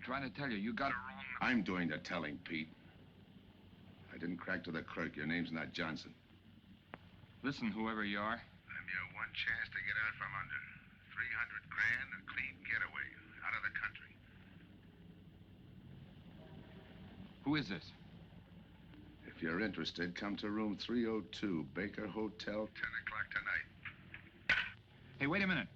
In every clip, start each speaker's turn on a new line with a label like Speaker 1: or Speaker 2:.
Speaker 1: trying to tell you. You got it wrong.
Speaker 2: I'm doing the telling, Pete. I didn't crack to the clerk. Your name's not Johnson.
Speaker 1: Listen, whoever you are.
Speaker 2: I'm your one chance to get out from under. 300 grand, a clean getaway, out of the country.
Speaker 1: Who is this?
Speaker 2: If you're interested, come to room 302, Baker Hotel, 10 o'clock tonight.
Speaker 1: Hey, wait a minute.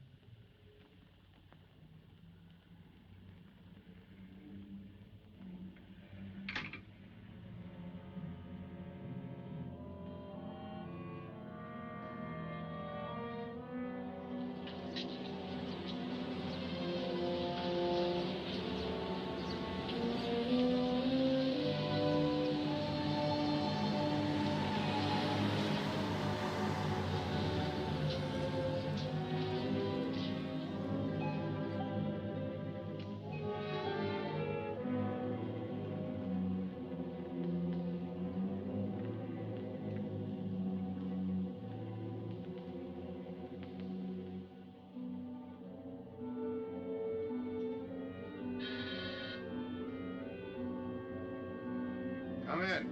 Speaker 2: Come in.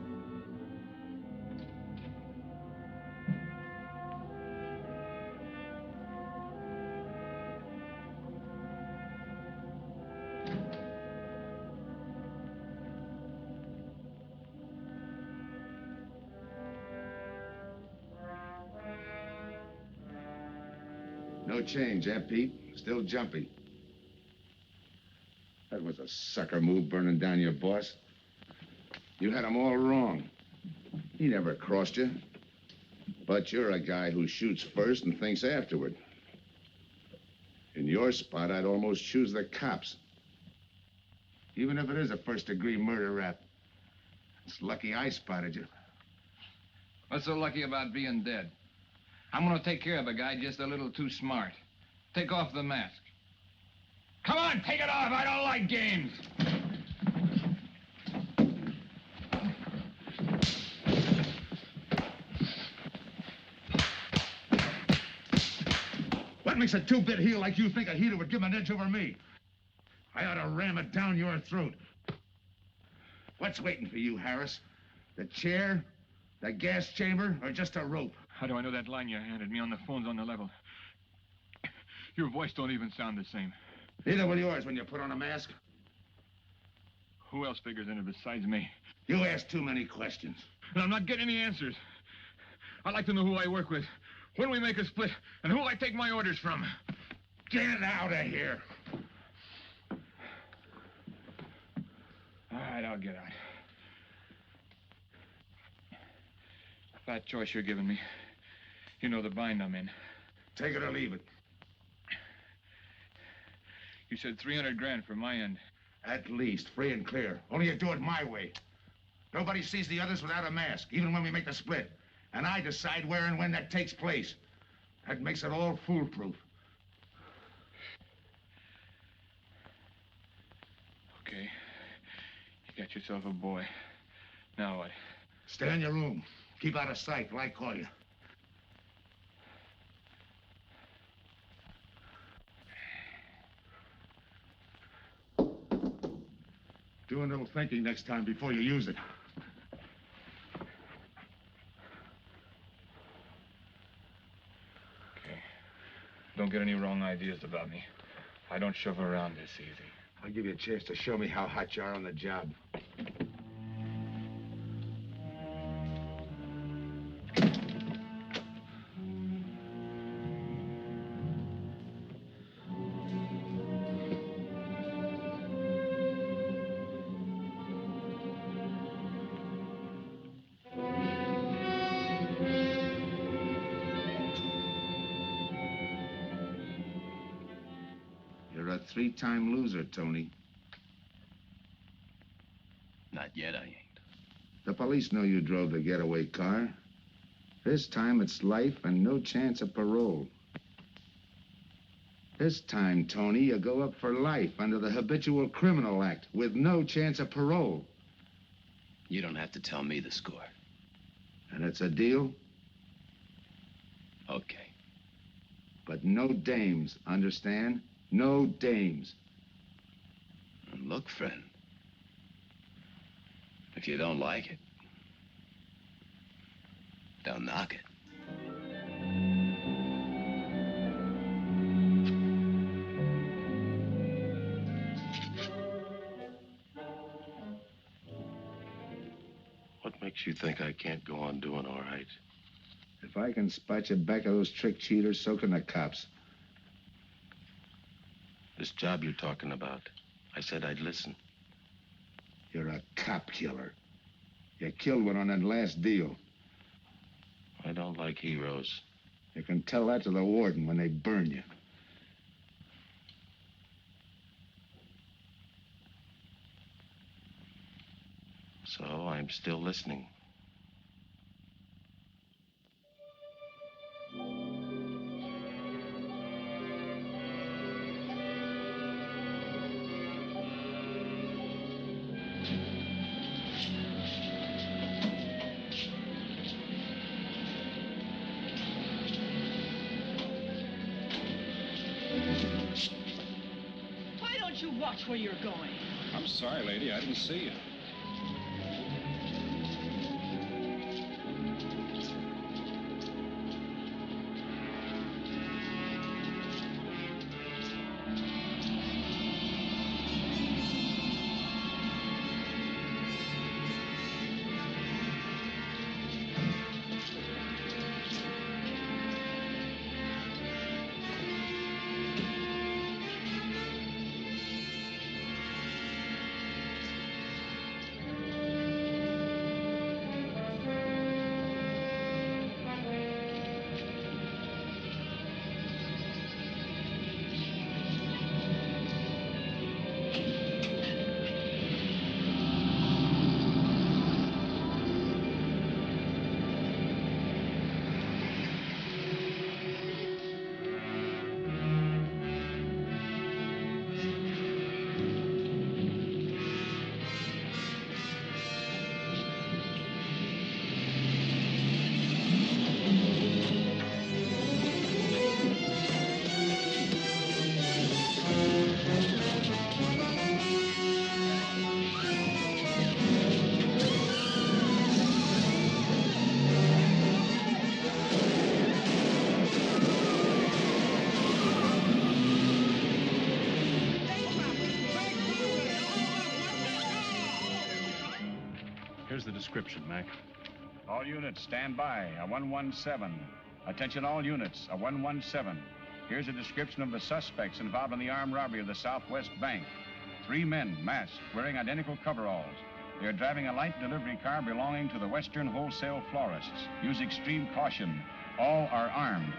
Speaker 2: No change, eh, Pete? Still jumpy. That was a sucker move, burning down your boss. You had him all wrong. He never crossed you. But you're a guy who shoots first and thinks afterward. In your spot, I'd almost choose the cops. Even if it is a first-degree murder rap. It's lucky I spotted you.
Speaker 1: What's so lucky about being dead? I'm gonna take care of a guy just a little too smart. Take off the mask. Come on, take it off. I don't like games.
Speaker 2: What makes a two-bit heel like you think a heater would give him an edge over me? I ought to ram it down your throat. What's waiting for you, Harris? The chair, the gas chamber, or just a rope?
Speaker 1: How do I know that line you handed me on the phone's on the level? Your voice don't even sound the same.
Speaker 2: Neither will yours when you put on a mask.
Speaker 1: Who else figures in it besides me?
Speaker 2: You ask too many questions.
Speaker 1: And I'm not getting any answers. I'd like to know who I work with, when we make a split, and who I take my orders from.
Speaker 2: Get out of here.
Speaker 1: All right, I'll get out. That choice you're giving me. You know the bind I'm in.
Speaker 2: Take it or leave it.
Speaker 1: You said 300 grand for my end.
Speaker 2: At least, free and clear. Only you do it my way. Nobody sees the others without a mask, even when we make the split. And I decide where and when that takes place. That makes it all foolproof.
Speaker 1: Okay. You got yourself a boy. Now what?
Speaker 2: Stay in your room. Keep out of sight till I call you. Do a little thinking next time before you use it.
Speaker 1: Okay. Don't get any wrong ideas about me. I don't shove around this easy.
Speaker 2: I'll give you a chance to show me how hot you are on the job. You're a three-time loser, Tony.
Speaker 3: Not yet, I ain't.
Speaker 2: The police know you drove the getaway car. This time it's life and no chance of parole. This time, Tony, you go up for life under the Habitual Criminal Act with no chance of parole.
Speaker 3: You don't have to tell me the score.
Speaker 2: And it's a deal?
Speaker 3: Okay.
Speaker 2: But no dames, understand? No dames.
Speaker 3: Look, friend. If you don't like it, don't knock it.
Speaker 4: What makes you think I can't go on doing all right?
Speaker 2: If I can spot you back of those trick cheaters, so can the cops.
Speaker 4: This job you're talking about, I said I'd listen.
Speaker 2: You're a cop killer. You killed one on that last deal.
Speaker 4: I don't like heroes.
Speaker 2: You can tell that to the warden when they burn you.
Speaker 4: So I'm still listening.
Speaker 5: Why don't you watch where you're going?
Speaker 6: I'm sorry, lady. I didn't see you. Here's the description, Mac.
Speaker 7: All units, stand by. A 117. Attention all units, a 117. Here's a description of the suspects involved in the armed robbery of the Southwest Bank. 3 men, masked, wearing identical coveralls. They are driving a light delivery car belonging to the Western Wholesale Florists. Use extreme caution. All are armed.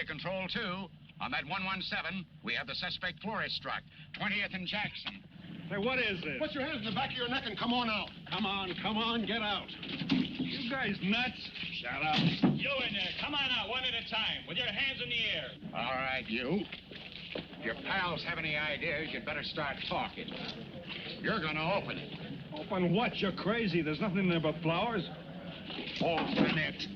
Speaker 7: Control 2. On that 117, we have the suspect florist struck. 20th and Jackson.
Speaker 6: Hey, what is this?
Speaker 8: Put your hands in the back of your neck and come on out.
Speaker 6: Come on, get out. You guys nuts? Shut up.
Speaker 9: You in there, come on out one at a time, with your hands in the air.
Speaker 7: All right, you. If your pals have any ideas, you'd better start talking. You're gonna open it.
Speaker 6: Open what? You're crazy. There's nothing in there but flowers.
Speaker 7: Open it.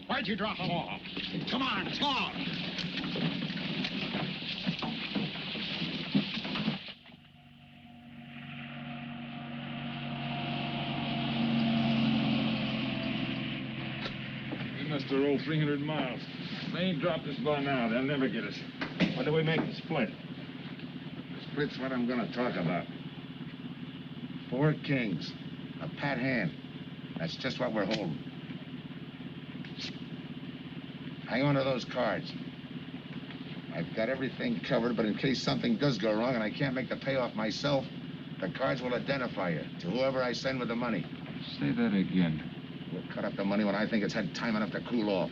Speaker 7: Why'd you drop them off? Come on, talk.
Speaker 6: us to roll 300 miles. If they ain't dropped us by now, they'll never get us. What do we make the split?
Speaker 2: Split's what I'm gonna talk about. 4 kings. A pat hand. That's just what we're holding. Hang on to those cards. I've got everything covered, but in case something does go wrong and I can't make the payoff myself, the cards will identify you to whoever I send with the money.
Speaker 6: Say that again.
Speaker 2: We'll cut up the money when I think it's had time enough to cool off.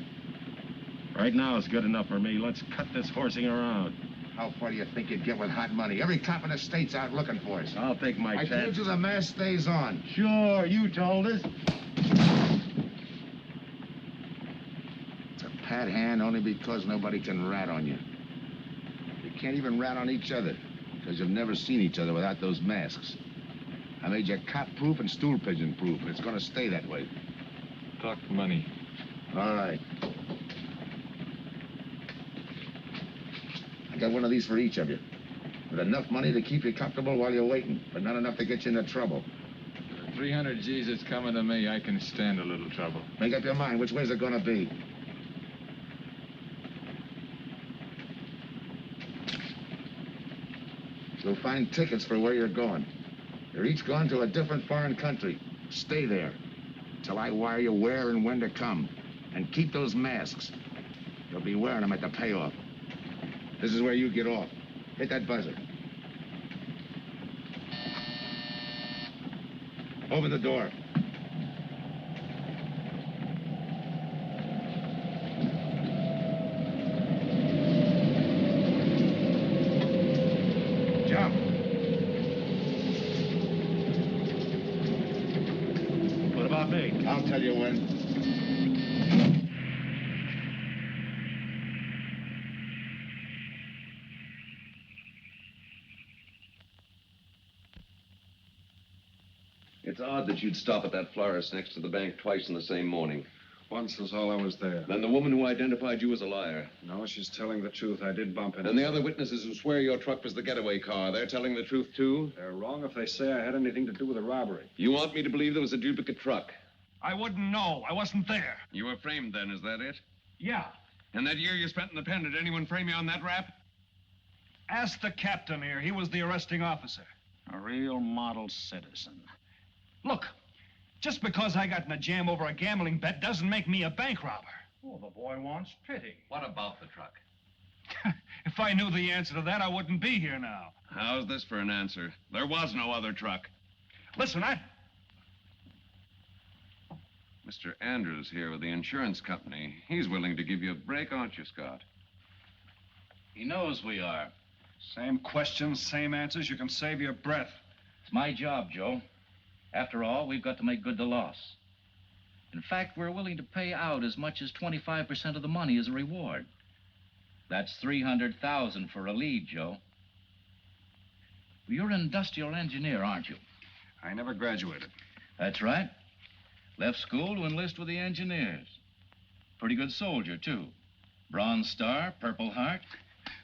Speaker 6: Right now is good enough for me. Let's cut this horsing around.
Speaker 2: How far do you think you'd get with hot money? Every cop in the state's out looking for us.
Speaker 6: I'll take my
Speaker 2: I
Speaker 6: chance.
Speaker 2: told you the mask stays on.
Speaker 6: Sure, you told us.
Speaker 2: It's a pat hand only because nobody can rat on you. You can't even rat on each other because you've never seen each other without those masks. I made you cop-proof and stool pigeon-proof, and it's going to stay that way.
Speaker 6: Talk money.
Speaker 2: All right. I got one of these for each of you. With enough money to keep you comfortable while you're waiting, but not enough to get you into trouble.
Speaker 1: 300 G's that's coming to me, I can stand a little trouble.
Speaker 2: Make up your mind. Which way's it going to be? You'll find tickets for where you're going. You're each going to a different foreign country. Stay there till I wire you where and when to come. And keep those masks. You'll be wearing them at the payoff. This is where you get off. Hit that buzzer. Open the door. Jump.
Speaker 6: What about me?
Speaker 2: I'll tell you when.
Speaker 3: It's odd that you'd stop at that florist next to the bank twice in the same morning.
Speaker 10: Once was all I was there.
Speaker 3: Then the woman who identified you as a liar.
Speaker 10: No, she's telling the truth. I did bump into
Speaker 3: And the other witnesses who swear your truck was the getaway car, they're telling the truth, too?
Speaker 10: They're wrong if they say I had anything to do with the robbery.
Speaker 3: You want me to believe there was a duplicate truck?
Speaker 6: I wouldn't know. I wasn't there.
Speaker 3: You were framed then, is that it?
Speaker 6: Yeah.
Speaker 3: And that year you spent in the pen, did anyone frame you on that rap?
Speaker 6: Ask the captain here. He was the arresting officer. A real model citizen. Look, just because I got in a jam over a gambling bet doesn't make me a bank robber. Oh, the boy wants pity.
Speaker 3: What about the truck?
Speaker 6: If I knew the answer to that, I wouldn't be here now.
Speaker 3: How's this for an answer? There was no other truck.
Speaker 6: Listen,
Speaker 3: Mr. Andrews here with the insurance company. He's willing to give you a break, aren't you, Scott?
Speaker 11: He knows we are.
Speaker 6: Same questions, same answers. You can save your breath.
Speaker 11: It's my job, Joe. After all, we've got to make good the loss. In fact, we're willing to pay out as much as 25% of the money as a reward. That's $300,000 for a lead, Joe. You're an industrial engineer, aren't you?
Speaker 6: I never graduated.
Speaker 11: That's right. Left school to enlist with the engineers. Pretty good soldier, too. Bronze Star, Purple Heart.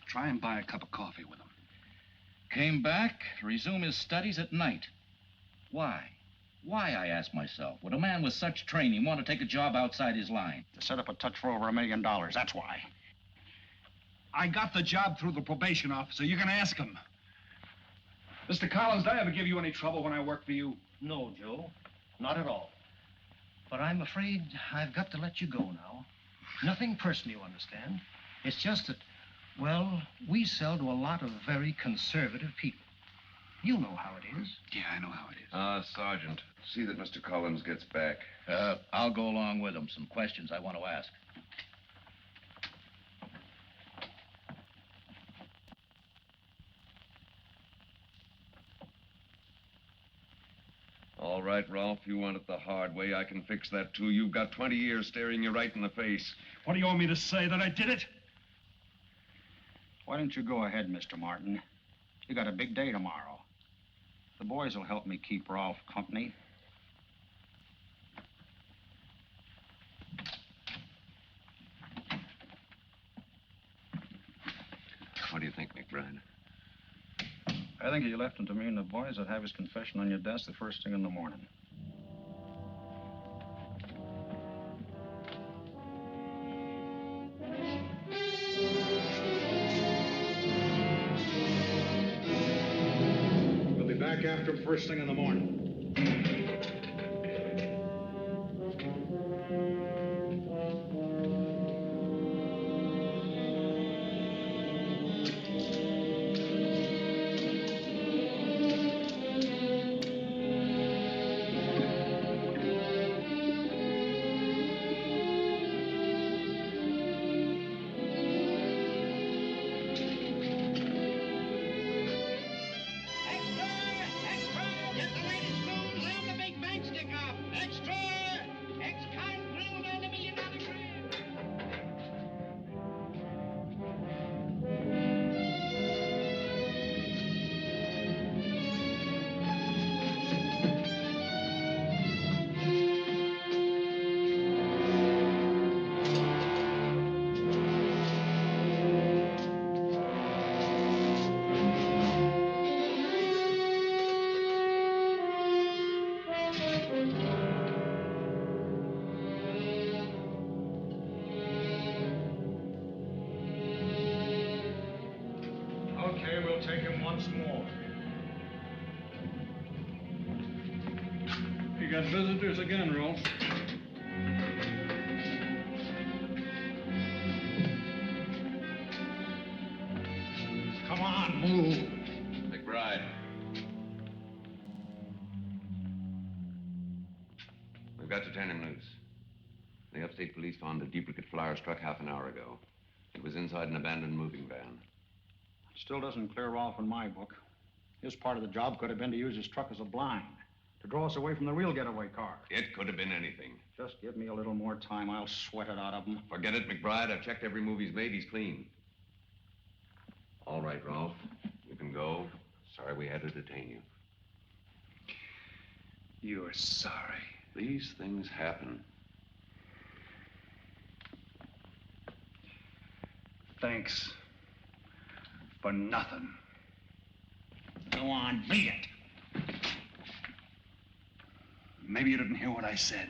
Speaker 6: Try and buy a cup of coffee with him.
Speaker 11: Came back to resume his studies at night. Why? Why, I ask myself, would a man with such training want to take a job outside his line?
Speaker 6: To set up a touch for over $1 million, that's why. I got the job through the probation officer. You can ask him. Mr. Collins, did I ever give you any trouble when I worked for you?
Speaker 12: No, Joe. Not at all. But I'm afraid I've got to let you go now. Nothing personal, you understand. It's just that, well, we sell to a lot of very conservative people. You know how it is.
Speaker 6: Yeah, I know how it is.
Speaker 3: Sergeant, see that Mr. Collins gets back.
Speaker 11: I'll go along with him. Some questions I want to ask.
Speaker 3: All right, Rolfe, you want it the hard way. I can fix that, too. You've got 20 years staring you right in the face.
Speaker 6: What do you want me to say, that I did it?
Speaker 7: Why don't you go ahead, Mr. Martin? You got a big day tomorrow. The boys will help me keep Rolfe company.
Speaker 3: What do you think, McBride?
Speaker 7: I think you left him to me and the boys would have his confession on your desk the first thing in the morning.
Speaker 6: Rick after him first thing in the morning. Okay, we'll take him once more. You got visitors again, Rolfe. Come on, move.
Speaker 3: McBride. We've got to turn him loose. The upstate police found a duplicate flyer struck half an hour ago. It was inside an abandoned moving van.
Speaker 6: Still doesn't clear Rolfe in my book. His part of the job could have been to use his truck as a blind, to draw us away from the real getaway car.
Speaker 3: It could have been anything.
Speaker 6: Just give me a little more time. I'll sweat it out of him.
Speaker 3: Forget it, McBride. I've checked every move he's made. He's clean. All right, Rolfe. You can go. Sorry we had to detain you.
Speaker 6: You're sorry.
Speaker 3: These things happen.
Speaker 6: Thanks. For nothing. Go on, beat it. Maybe you didn't hear what I said.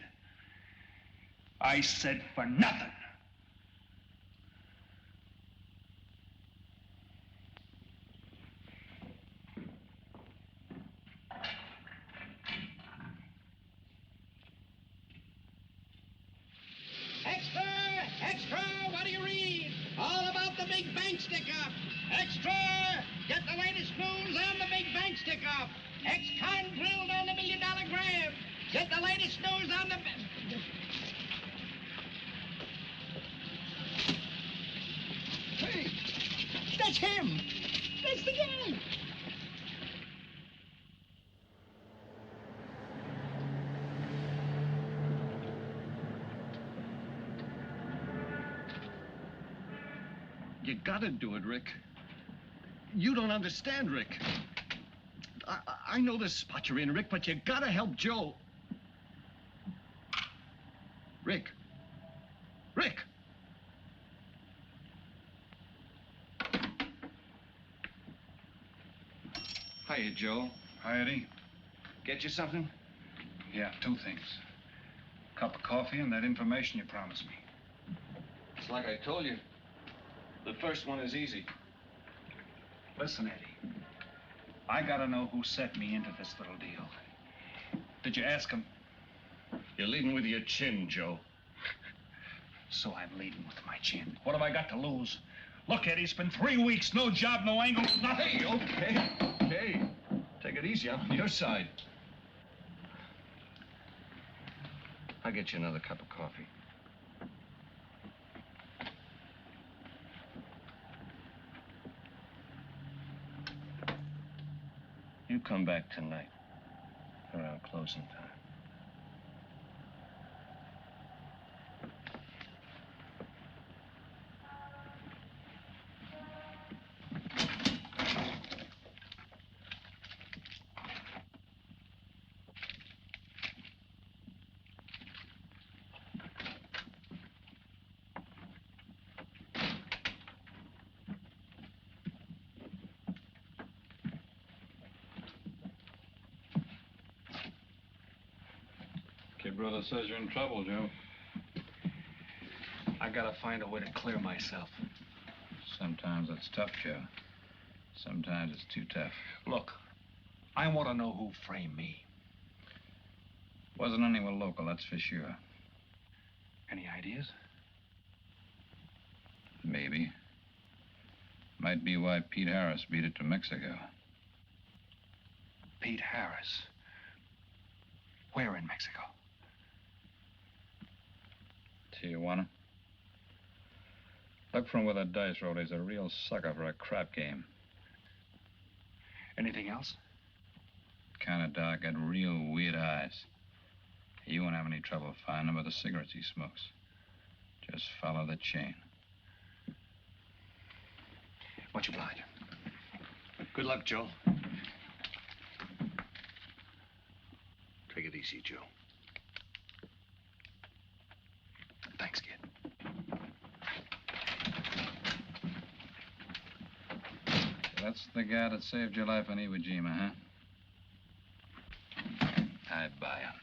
Speaker 6: I said for nothing.
Speaker 9: Extra! Extra! What do you read? All about the big bank stick-up. Extra! Get the latest news on the big bank stick-up. Ex-con drilled on the $1 million grab. Get the latest news on the...
Speaker 12: Hey, that's him. That's the guy.
Speaker 13: You gotta do it, Rick. You don't understand, Rick. I know this spot you're in, Rick, but you gotta help Joe. Rick. Rick!
Speaker 10: Hiya, Joe.
Speaker 6: Hi, Eddie.
Speaker 10: Get you something?
Speaker 6: Yeah, 2 things. Cup of coffee and that information you promised me.
Speaker 10: It's like I told you. The first one is easy.
Speaker 6: Listen, Eddie. I gotta know who set me into this little deal. Did you ask him?
Speaker 13: You're leading with your chin, Joe.
Speaker 6: So I'm leading with my chin. What have I got to lose? Look, Eddie, it's been 3 weeks. No job, no angle, nothing.
Speaker 13: Hey, okay. Take it easy. I'm on your side. I'll get you another cup of coffee. You come back tonight, around closing time.
Speaker 10: Kid brother says you're in trouble, Joe.
Speaker 6: I gotta find a way to clear myself.
Speaker 11: Sometimes it's tough, Joe. Sometimes it's too tough.
Speaker 6: Look, I want to know who framed me.
Speaker 10: Wasn't anyone local, that's for sure.
Speaker 6: Any ideas?
Speaker 10: Maybe. Might be why Pete Harris beat it to Mexico.
Speaker 6: Pete Harris? Where in Mexico?
Speaker 10: Tijuana. Look from where the dice rolled. He's a real sucker for a crap game.
Speaker 6: Anything else?
Speaker 10: Kind of dark, got real weird eyes. You won't have any trouble finding him by the cigarettes he smokes. Just follow the chain.
Speaker 6: Much obliged.
Speaker 13: Good luck, Joe. Take it easy, Joe.
Speaker 6: Thanks, kid.
Speaker 10: That's the guy that saved your life in Iwo Jima, huh? I buy him.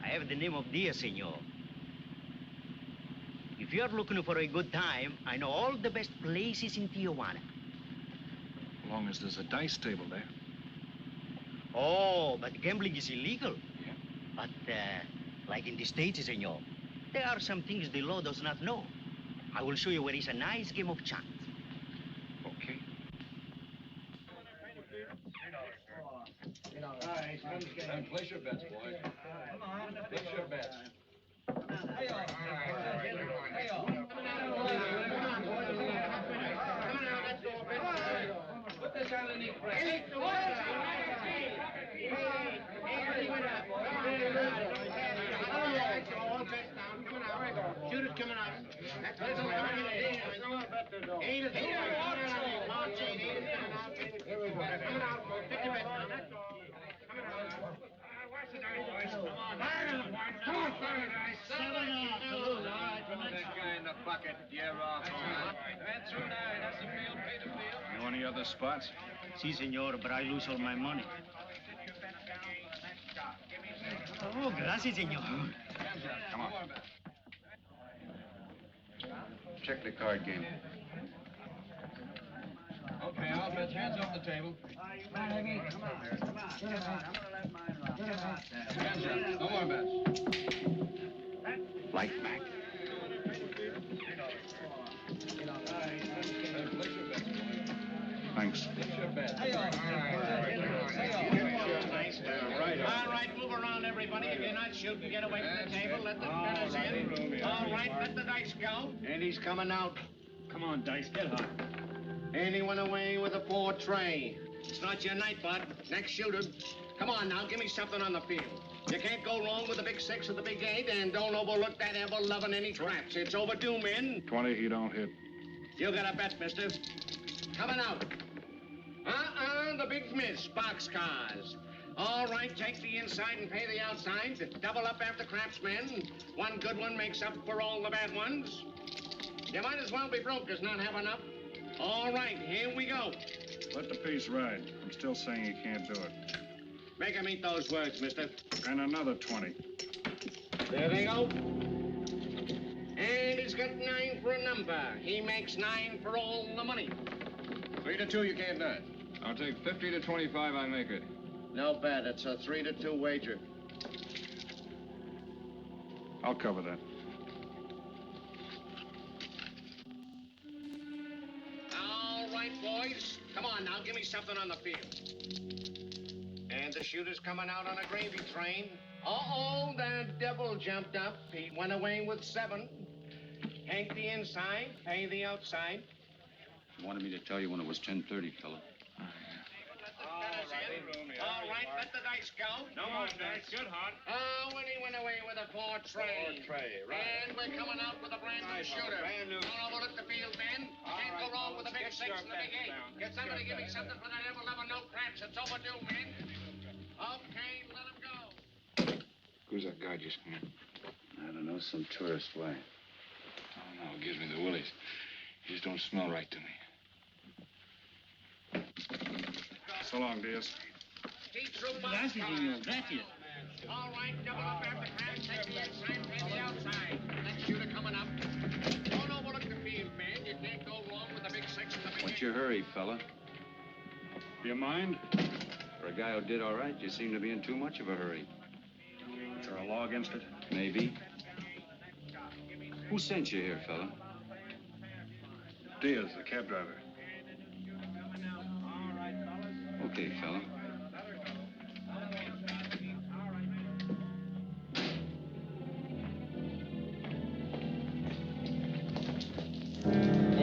Speaker 14: I have the name of Diaz, senor. If you're looking for a good time, I know all the best places in Tijuana.
Speaker 6: As long as there's a dice table there.
Speaker 14: Oh, but gambling is illegal. Yeah. But, like in the States, senor, there are some things the law does not know. I will show you where is a nice game of chance.
Speaker 6: Okay.
Speaker 1: Place your bets, boys. Come on, place your bets. Put this underneath.
Speaker 9: Shoot it coming out.
Speaker 6: Know any other spots?
Speaker 14: Si, senor, but I lose all my money. Oh, gracias, senor.
Speaker 6: Come on.
Speaker 3: Check the card game.
Speaker 1: Okay, I'll bet hands off the table. Hands up. No more bets.
Speaker 2: Light back. Thanks.
Speaker 9: All right, move around, everybody. If you're not shooting, get away from the table. Let the fellas in. All right, let the dice go.
Speaker 13: And he's coming out.
Speaker 6: Come on, Dice, get hot.
Speaker 9: And he went away with a 4 tray. It's not your night, bud. Next shooter. Come on now, give me something on the field. You can't go wrong with the big 6 or the big 8, and don't overlook that ever-loving any traps. It's overdue, men.
Speaker 6: 20, he don't hit.
Speaker 9: You got a bet, mister. Coming out. The big miss, boxcars. All right, take the inside and pay the outside. Double up after craftsmen. One good one makes up for all the bad ones. You might as well be broke as not have enough. All right, here we go.
Speaker 6: Let the piece ride. I'm still saying he can't do it.
Speaker 9: Make him eat those words, mister.
Speaker 6: And another 20.
Speaker 9: There they go. And he's got 9 for a number. He makes 9 for all the money.
Speaker 1: 3 to 2, you can't do it. I'll take 50 to 25, I make it.
Speaker 9: No bet. It's a 3 to 2 wager.
Speaker 6: I'll cover that.
Speaker 9: All right, boys. Come on now, give me something on the field. And the shooter's coming out on a gravy train. Uh-oh, the devil jumped up. He went away with 7. Paint the inside, paint the outside.
Speaker 10: You wanted me to tell you when it was 10:30, fella.
Speaker 9: All right, let the dice go.
Speaker 7: No more dice. Good, Hot.
Speaker 9: Willie went away with a 4-tray.
Speaker 7: 4-tray, right.
Speaker 9: And we're coming out with a brand new shooter.
Speaker 7: Brand new.
Speaker 9: Don't overlook the field, men. Can't go wrong with a big 6 and the big 8. Get somebody give me something for that ever-loving no craps. It's overdue, men. Okay, let him go.
Speaker 1: Who's that guy just come in?
Speaker 10: I don't know, some tourist. Why?
Speaker 1: Oh, no, it gives me the willies. He just don't smell right to me.
Speaker 6: So long, Diaz.
Speaker 9: Gracias, señor. Gracias. All right, double up after crash. Take the inside, take the outside. Next shooter coming up. Don't overlook the field, man. You can't go wrong with the big 6 and the big 8.
Speaker 10: What's your hurry, fella?
Speaker 6: You mind?
Speaker 10: For a guy who did all right, you seem to be in too much of a hurry.
Speaker 6: Is there a law against it?
Speaker 10: Maybe. Who sent you here, fella?
Speaker 6: Diaz, the cab driver.
Speaker 10: Okay, fella.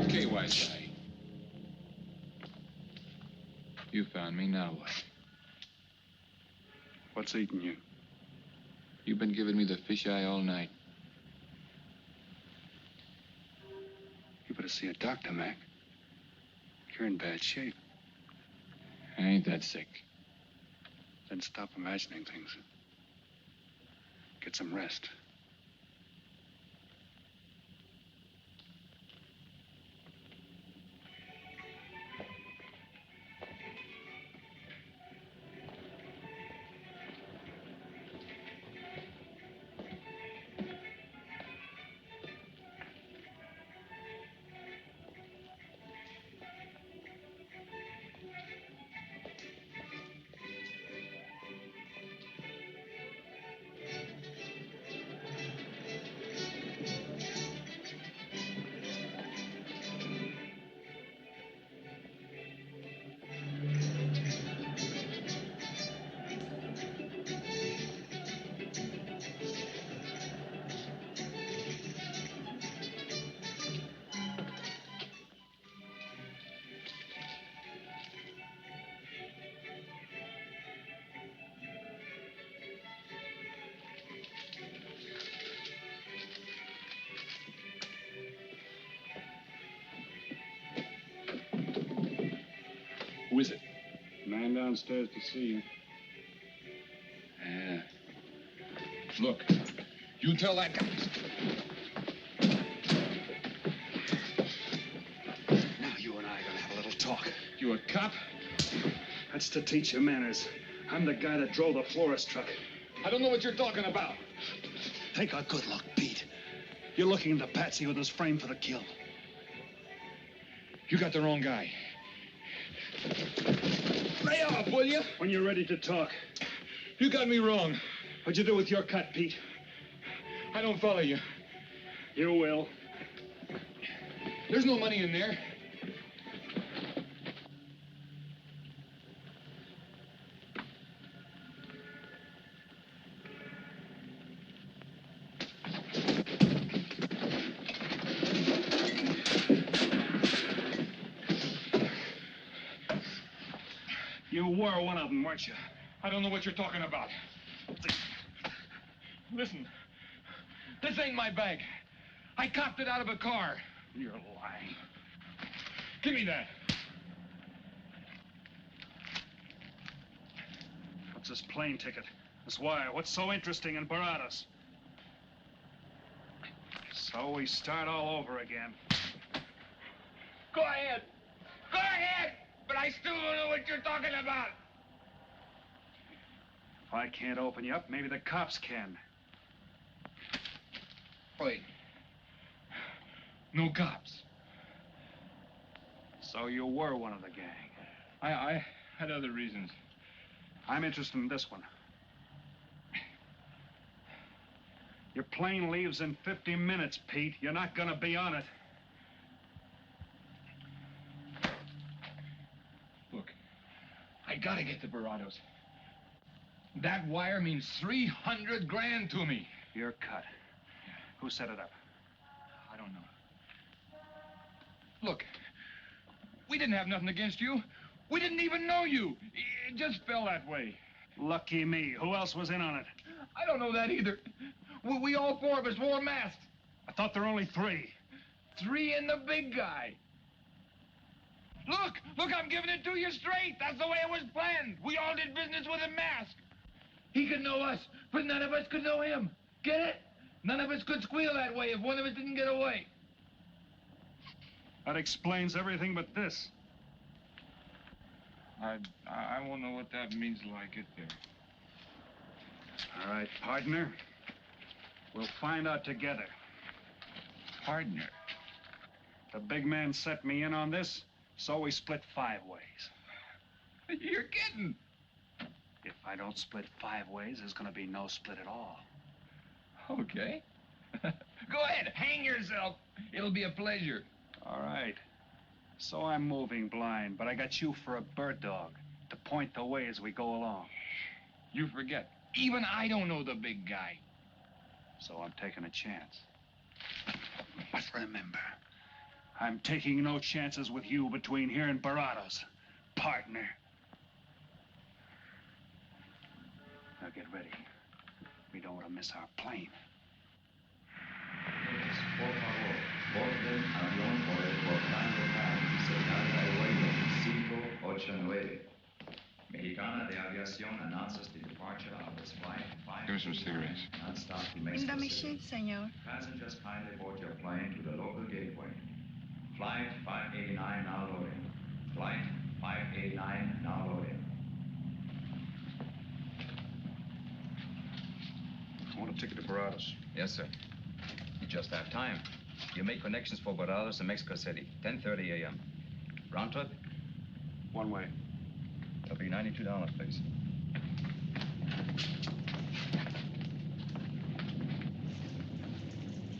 Speaker 1: Okay, wise guy. You found me, now what?
Speaker 6: What's eating you?
Speaker 1: You've been giving me the fisheye all night.
Speaker 6: You better see a doctor, Mac. You're in bad shape.
Speaker 1: I ain't that sick.
Speaker 6: Then stop imagining things. Get some rest.
Speaker 1: Who is it?
Speaker 6: Man downstairs to see you.
Speaker 1: Yeah. Look, you tell that guy.
Speaker 6: Now you and I are gonna have a little talk.
Speaker 1: You a cop?
Speaker 6: That's to teach you manners. I'm the guy that drove the florist truck.
Speaker 1: I don't know what you're talking about.
Speaker 6: Take a good look, Pete. You're looking into Patsy with his frame for the kill.
Speaker 1: You got the wrong guy. Lay off, will you?
Speaker 6: When you're ready to talk.
Speaker 1: You got me wrong.
Speaker 6: What'd you do with your cut, Pete?
Speaker 1: I don't follow you.
Speaker 6: You will.
Speaker 1: There's no money in there.
Speaker 6: You were one of them, weren't you?
Speaker 1: I don't know what you're talking about. Listen, this ain't my bag. I copped it out of a car.
Speaker 6: You're lying.
Speaker 1: Give me that.
Speaker 6: What's this plane ticket? This wire? What's so interesting in Baradas? So we start all over again.
Speaker 1: Go ahead. Go ahead. But I still don't know what you're talking about.
Speaker 6: If I can't open you up, maybe the cops can.
Speaker 1: Wait. No cops.
Speaker 6: So you were one of the gang.
Speaker 1: I had other reasons.
Speaker 6: I'm interested in this one. Your plane leaves in 50 minutes, Pete. You're not gonna be on it.
Speaker 1: Look, I gotta get to Barados. That wire means 300 grand to me.
Speaker 6: You're cut. Who set it up?
Speaker 1: I don't know. Look, we didn't have nothing against you. We didn't even know you. It just fell that way.
Speaker 6: Lucky me. Who else was in on it?
Speaker 1: I don't know that either. We all four of us wore masks.
Speaker 6: I thought there were only three.
Speaker 1: Three and the big guy. Look, I'm giving it to you straight. That's the way it was planned. We all did business with a mask. He could know us, but none of us could know him. Get it? None of us could squeal that way if one of us didn't get away.
Speaker 6: That explains everything but this.
Speaker 1: I won't know what that means till I get there.
Speaker 6: All right, partner. We'll find out together.
Speaker 1: Partner?
Speaker 6: The big man set me in on this, so we split 5 ways.
Speaker 1: You're kidding.
Speaker 6: If I don't split 5 ways, there's gonna be no split at all.
Speaker 1: Okay. Go ahead, hang yourself. It'll be a pleasure.
Speaker 6: All right. So I'm moving blind, but I got you for a bird dog to point the way as we go along.
Speaker 1: You forget. Even I don't know the big guy.
Speaker 6: So I'm taking a chance. But remember, I'm taking no chances with you between here and Barados, partner. Now get ready. We don't want to miss our plane.
Speaker 10: Por favor, borden avión por el portal local, señal de vuelo 589. Mexicana de Aviación announces the departure of its flight 5.
Speaker 1: Give me some cigarettes.
Speaker 10: Non-stop to
Speaker 5: In
Speaker 10: Mexico
Speaker 5: the
Speaker 10: City.
Speaker 5: machine, senor.
Speaker 10: Passengers kindly board your plane to the local gateway. Flight 589 now loading. Flight 589 now loading.
Speaker 6: I want a ticket to Barados.
Speaker 15: Yes, sir. You just have time. You make connections for Barados and Mexico City, 10:30 a.m. Round trip?
Speaker 6: One way.
Speaker 15: It'll be $92, please.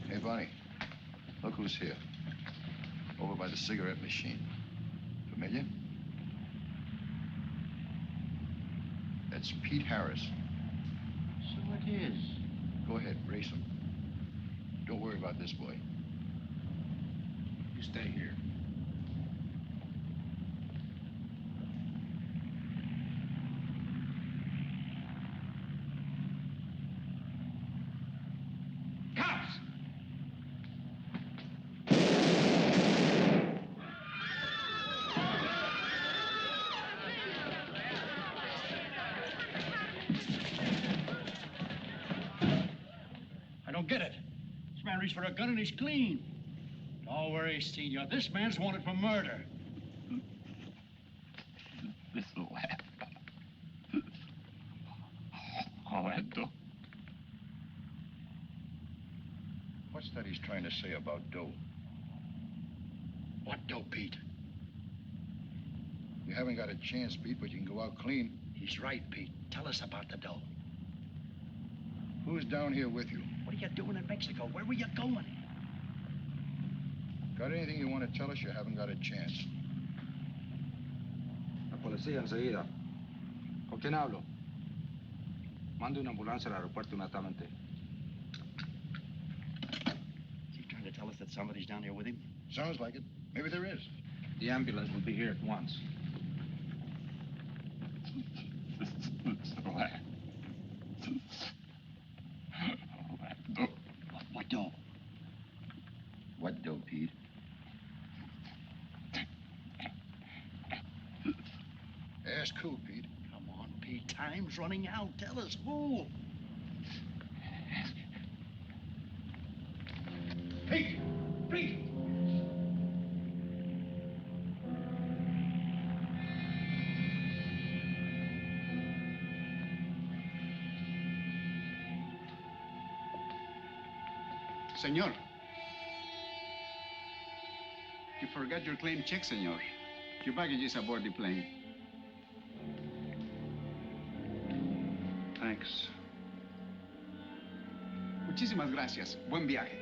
Speaker 16: Hey, Bonnie, look who's here. Over by the cigarette machine. Familiar? That's Pete Harris.
Speaker 14: So it is.
Speaker 16: Go ahead, race him. Don't worry about this boy. You stay here.
Speaker 1: Cops!
Speaker 12: I don't get it. This man reached for a gun and he's clean. Don't worry, Senor. This man's wanted for murder.
Speaker 1: This laugh. All that dough.
Speaker 16: What's that he's trying to say about dough?
Speaker 12: What dough, Pete?
Speaker 16: You haven't got a chance, Pete, but you can go out clean.
Speaker 12: He's right, Pete. Tell us about the dough.
Speaker 16: Who's down here with you?
Speaker 12: What are you doing in Mexico? Where were you going?
Speaker 16: Got anything you want to tell us? You haven't got a chance.
Speaker 17: La policía enseguida. ¿Con quién hablo? Mande una ambulancia al aeropuerto inmediatamente.
Speaker 12: Is he trying to tell us that somebody's down here with him?
Speaker 16: Sounds like it. Maybe there is.
Speaker 17: The ambulance will be here at once.
Speaker 12: What dough?
Speaker 16: What dough, Pete? Ask who, Pete?
Speaker 12: Come on, Pete. Time's running out. Tell us who.
Speaker 1: Pete! Pete!
Speaker 18: Senor. You forgot your claim check, senor. Your baggage is aboard the plane.
Speaker 6: Thanks.
Speaker 18: Muchísimas gracias. Buen viaje.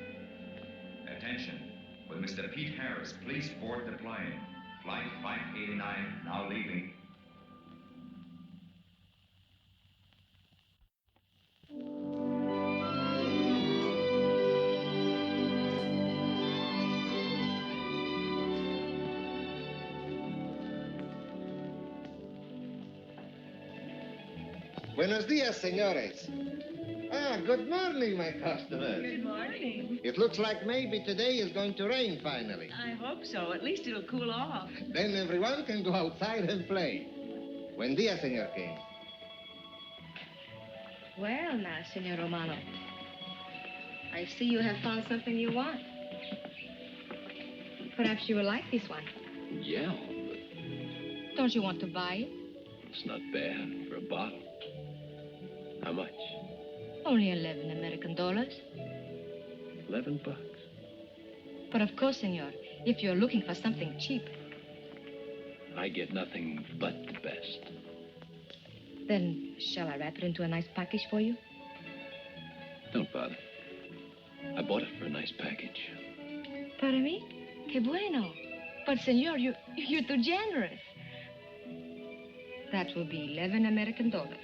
Speaker 10: Attention. Will Mr. Pete Harris please board the plane? Flight 589 now leaving.
Speaker 19: Buenos dias, senores. Ah, good morning, my customers.
Speaker 5: Good morning.
Speaker 19: It looks like maybe today is going to rain finally.
Speaker 5: I hope so. At least it'll cool off.
Speaker 19: Then everyone can go outside and play. Buen dia, Senor King.
Speaker 20: Well, now, Senor Romano, I see you have found something you want. Perhaps you will like this one.
Speaker 21: Yeah,
Speaker 20: Don't you want to buy it?
Speaker 21: it's not bad for a bottle. How much?
Speaker 20: Only 11 American dollars.
Speaker 21: $11.
Speaker 20: But of course, senor, if you're looking for something cheap,
Speaker 21: I get nothing but the best.
Speaker 20: then shall I wrap it into a nice package for you?
Speaker 21: Don't bother. I bought it for a nice package.
Speaker 20: Para mí? Que bueno. But, senor, you're too generous. That will be 11 American dollars.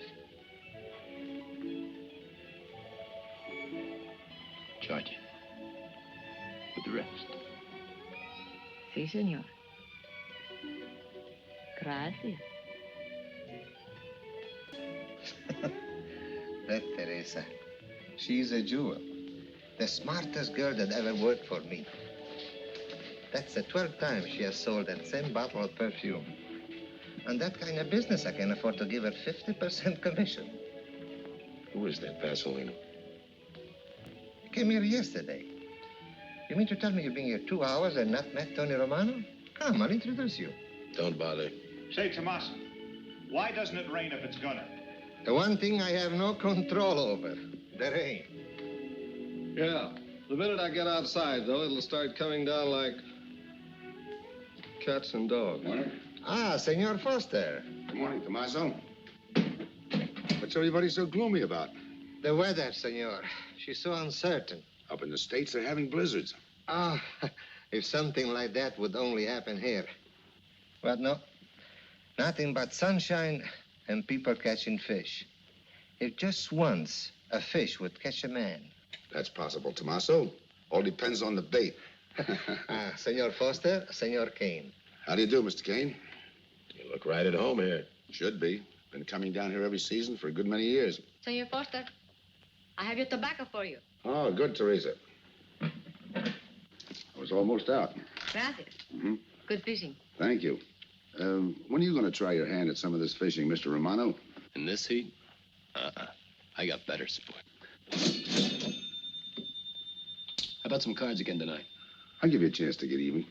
Speaker 21: Charge it. With the rest.
Speaker 20: Sí, senor. Gracias.
Speaker 19: That Teresa, she's a jewel. The smartest girl that ever worked for me. That's the 12th time she has sold that same bottle of perfume. On that kind of business, I can afford to give her 50% commission.
Speaker 4: Who is that Vaseline?
Speaker 19: Came here yesterday. You mean to tell me you've been here 2 hours and not met Tony Romano? Come, I'll introduce you.
Speaker 4: Don't bother.
Speaker 6: Say, Tomas, why doesn't it rain if it's gonna?
Speaker 19: The one thing I have no control over, the rain.
Speaker 22: Yeah. The minute I get outside, though, it'll start coming down like cats and dogs.
Speaker 19: Ah, Senor Foster.
Speaker 2: Good morning, Tommaso. What's everybody so gloomy about?
Speaker 19: The weather, senor. She's so uncertain.
Speaker 2: Up in the States, they're having blizzards.
Speaker 19: Ah, if something like that would only happen here. But no, nothing but sunshine and people catching fish. If just once a fish would catch a man.
Speaker 2: That's possible, Tommaso. All depends on the bait.
Speaker 19: Senor Foster, Senor Kane.
Speaker 2: How do you do, Mr. Kane?
Speaker 4: You look right at home here.
Speaker 2: Should be. Been coming down here every season for a good many years.
Speaker 20: Senor Foster, I have your tobacco for you.
Speaker 2: Oh, good, Teresa. I was almost out.
Speaker 20: Gracias.
Speaker 2: Mm-hmm.
Speaker 20: Good fishing.
Speaker 2: Thank you. When are you going to try your hand at some of this fishing, Mr. Romano?
Speaker 21: In this heat? I got better sport. How about some cards again tonight?
Speaker 2: I'll give you a chance to get even.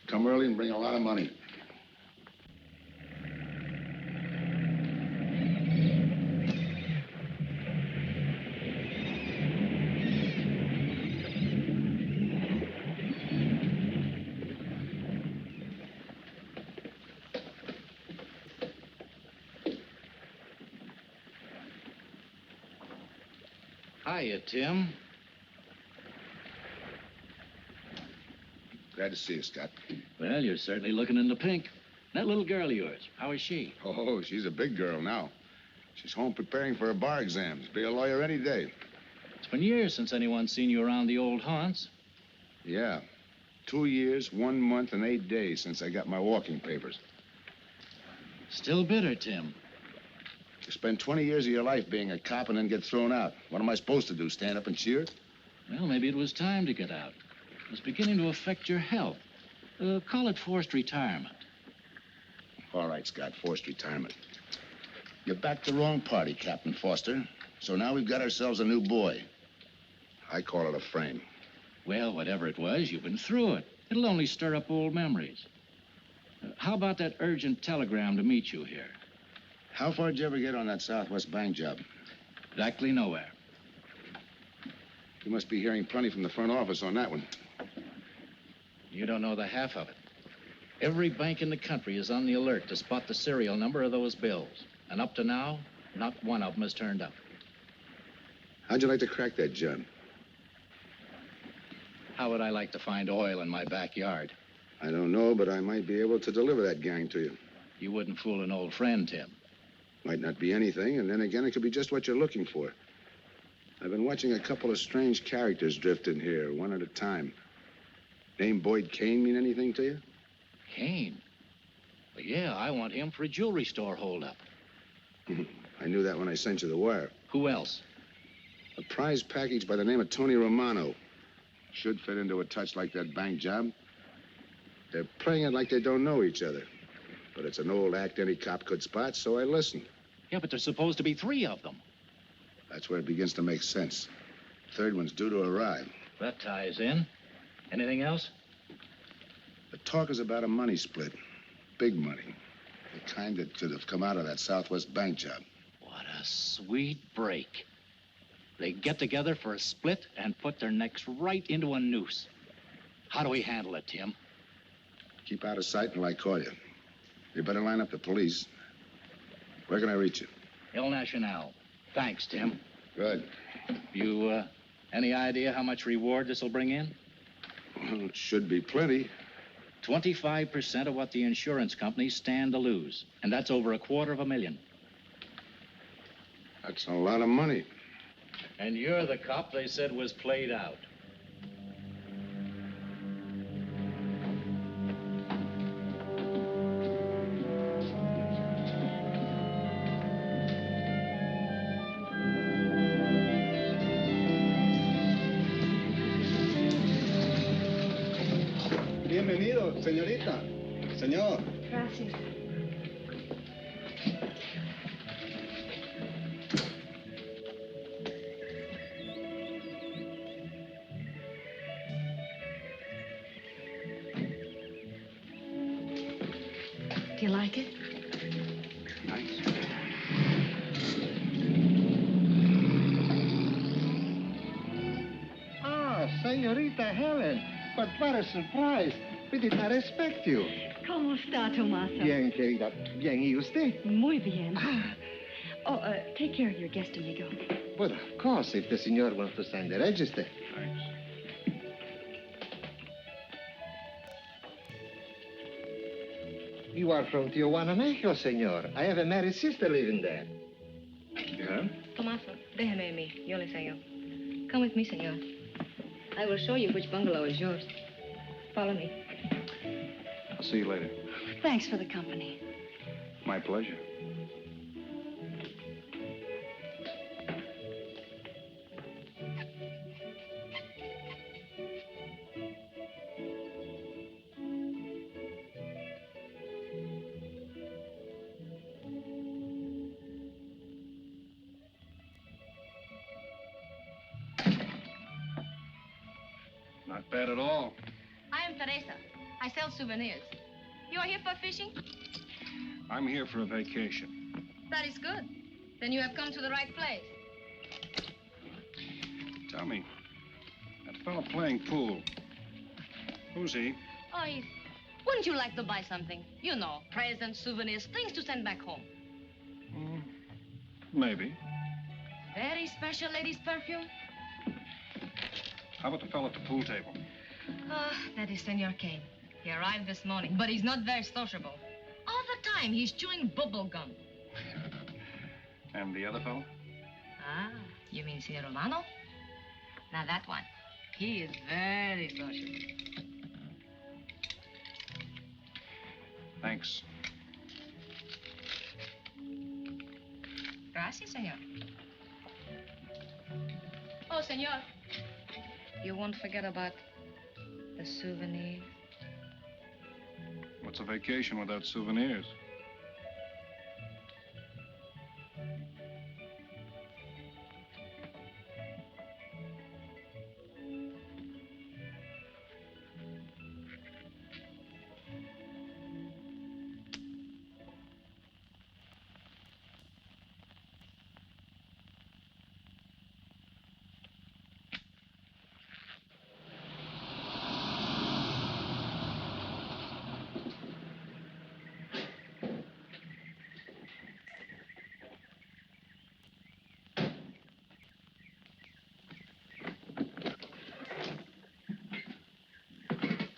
Speaker 2: Come early and bring a lot of money.
Speaker 11: Hiya, Tim.
Speaker 2: Glad to see you, Scott.
Speaker 11: Well, you're certainly looking in the pink. That little girl of yours, how is she?
Speaker 2: Oh, she's a big girl now. She's home preparing for her bar exams. Be a lawyer any day.
Speaker 11: It's been years since anyone's seen you around the old haunts.
Speaker 2: Yeah. 2 years, 1 month, and 8 days since I got my walking papers.
Speaker 11: Still bitter, Tim.
Speaker 2: You spend 20 years of your life being a cop and then get thrown out. What am I supposed to do, stand up and cheer?
Speaker 11: Well, maybe it was time to get out. It was beginning to affect your health. Call it forced retirement.
Speaker 2: All right, Scott, forced retirement. You backed the wrong party, Captain Foster. So now we've got ourselves a new boy. I call it a frame.
Speaker 11: Well, whatever it was, you've been through it. It'll only stir up old memories. How about that urgent telegram to meet you here?
Speaker 2: How far did you ever get on that Southwest Bank job?
Speaker 11: Exactly nowhere.
Speaker 2: You must be hearing plenty from the front office on that one.
Speaker 11: You don't know the half of it. Every bank in the country is on the alert to spot the serial number of those bills. And up to now, not one of them has turned up.
Speaker 2: How'd you like to crack that job?
Speaker 11: How would I like to find oil in my backyard?
Speaker 2: I don't know, but I might be able to deliver that gang to you.
Speaker 11: You wouldn't fool an old friend, Tim.
Speaker 2: Might not be anything, and then again, it could be just what you're looking for. I've been watching a couple of strange characters drift in here, one at a time. Name Boyd Kane mean anything to you?
Speaker 11: Kane? Well, yeah, I want him for a jewelry store holdup.
Speaker 2: I knew that when I sent you the wire.
Speaker 21: Who else?
Speaker 2: A prize package by the name of Tony Romano. Should fit into a touch like that bank job. They're playing it like they don't know each other. But it's an old act any cop could spot, so I listened.
Speaker 21: Yeah, but there's supposed to be 3 of them.
Speaker 2: That's where it begins to make sense. Third one's due to arrive.
Speaker 21: That ties in. Anything else?
Speaker 2: The talk is about a money split. Big money. The kind that could have come out of that Southwest bank job.
Speaker 21: What a sweet break. They get together for a split and put their necks right into a noose. How do we handle it, Tim?
Speaker 2: Keep out of sight until I call you. You better line up the police. Where can I reach you?
Speaker 21: El Nacional. Thanks, Tim.
Speaker 2: Good.
Speaker 21: You, any idea how much reward this will bring in?
Speaker 2: Well, it should be plenty.
Speaker 21: 25% of what the insurance companies stand to lose. And that's over $250,000.
Speaker 2: That's a lot of money.
Speaker 21: And you're the cop they said was played out.
Speaker 18: Bienvenido, señorita. Señor.
Speaker 20: Gracias. Do you like it?
Speaker 18: Nice.
Speaker 12: Ah, señorita Helen. But what a surprise. We did not expect you.
Speaker 5: ¿Cómo está, Tomaso?
Speaker 12: Bien, querida. Bien, ¿y usted?
Speaker 5: Muy bien. Oh, take care of your guest, amigo.
Speaker 12: Well, of course, if the senor wants to sign the register.
Speaker 18: Thanks.
Speaker 12: You are from Tijuana, Mexico, senor. I have a married sister living there.
Speaker 2: Yeah?
Speaker 20: Tomaso, déjeme a mí. Yo le enseño. Come with me, senor. I will show you which bungalow is yours. Follow me.
Speaker 18: I'll see you later.
Speaker 5: Thanks for the company.
Speaker 18: My pleasure.
Speaker 6: Not bad at all.
Speaker 20: I am Teresa. I sell souvenirs. You are here for fishing?
Speaker 6: I'm here for a vacation.
Speaker 20: That is good. Then you have come to the right place.
Speaker 6: Tell me, that fellow playing pool, who's he?
Speaker 20: Oh, wouldn't you like to buy something? You know, presents, souvenirs, things to send back home.
Speaker 6: Maybe.
Speaker 20: Very special ladies' perfume?
Speaker 6: How about the fellow at the pool table?
Speaker 20: That is Senor Kane. He arrived this morning, but he's not very sociable. All the time, he's chewing bubble gum.
Speaker 6: And the other fellow?
Speaker 20: Ah, you mean Senor Romano? Now, that one. He is very sociable.
Speaker 6: Thanks.
Speaker 20: Gracias, senor. Oh, senor. You won't forget about the souvenirs.
Speaker 6: What's a vacation without souvenirs?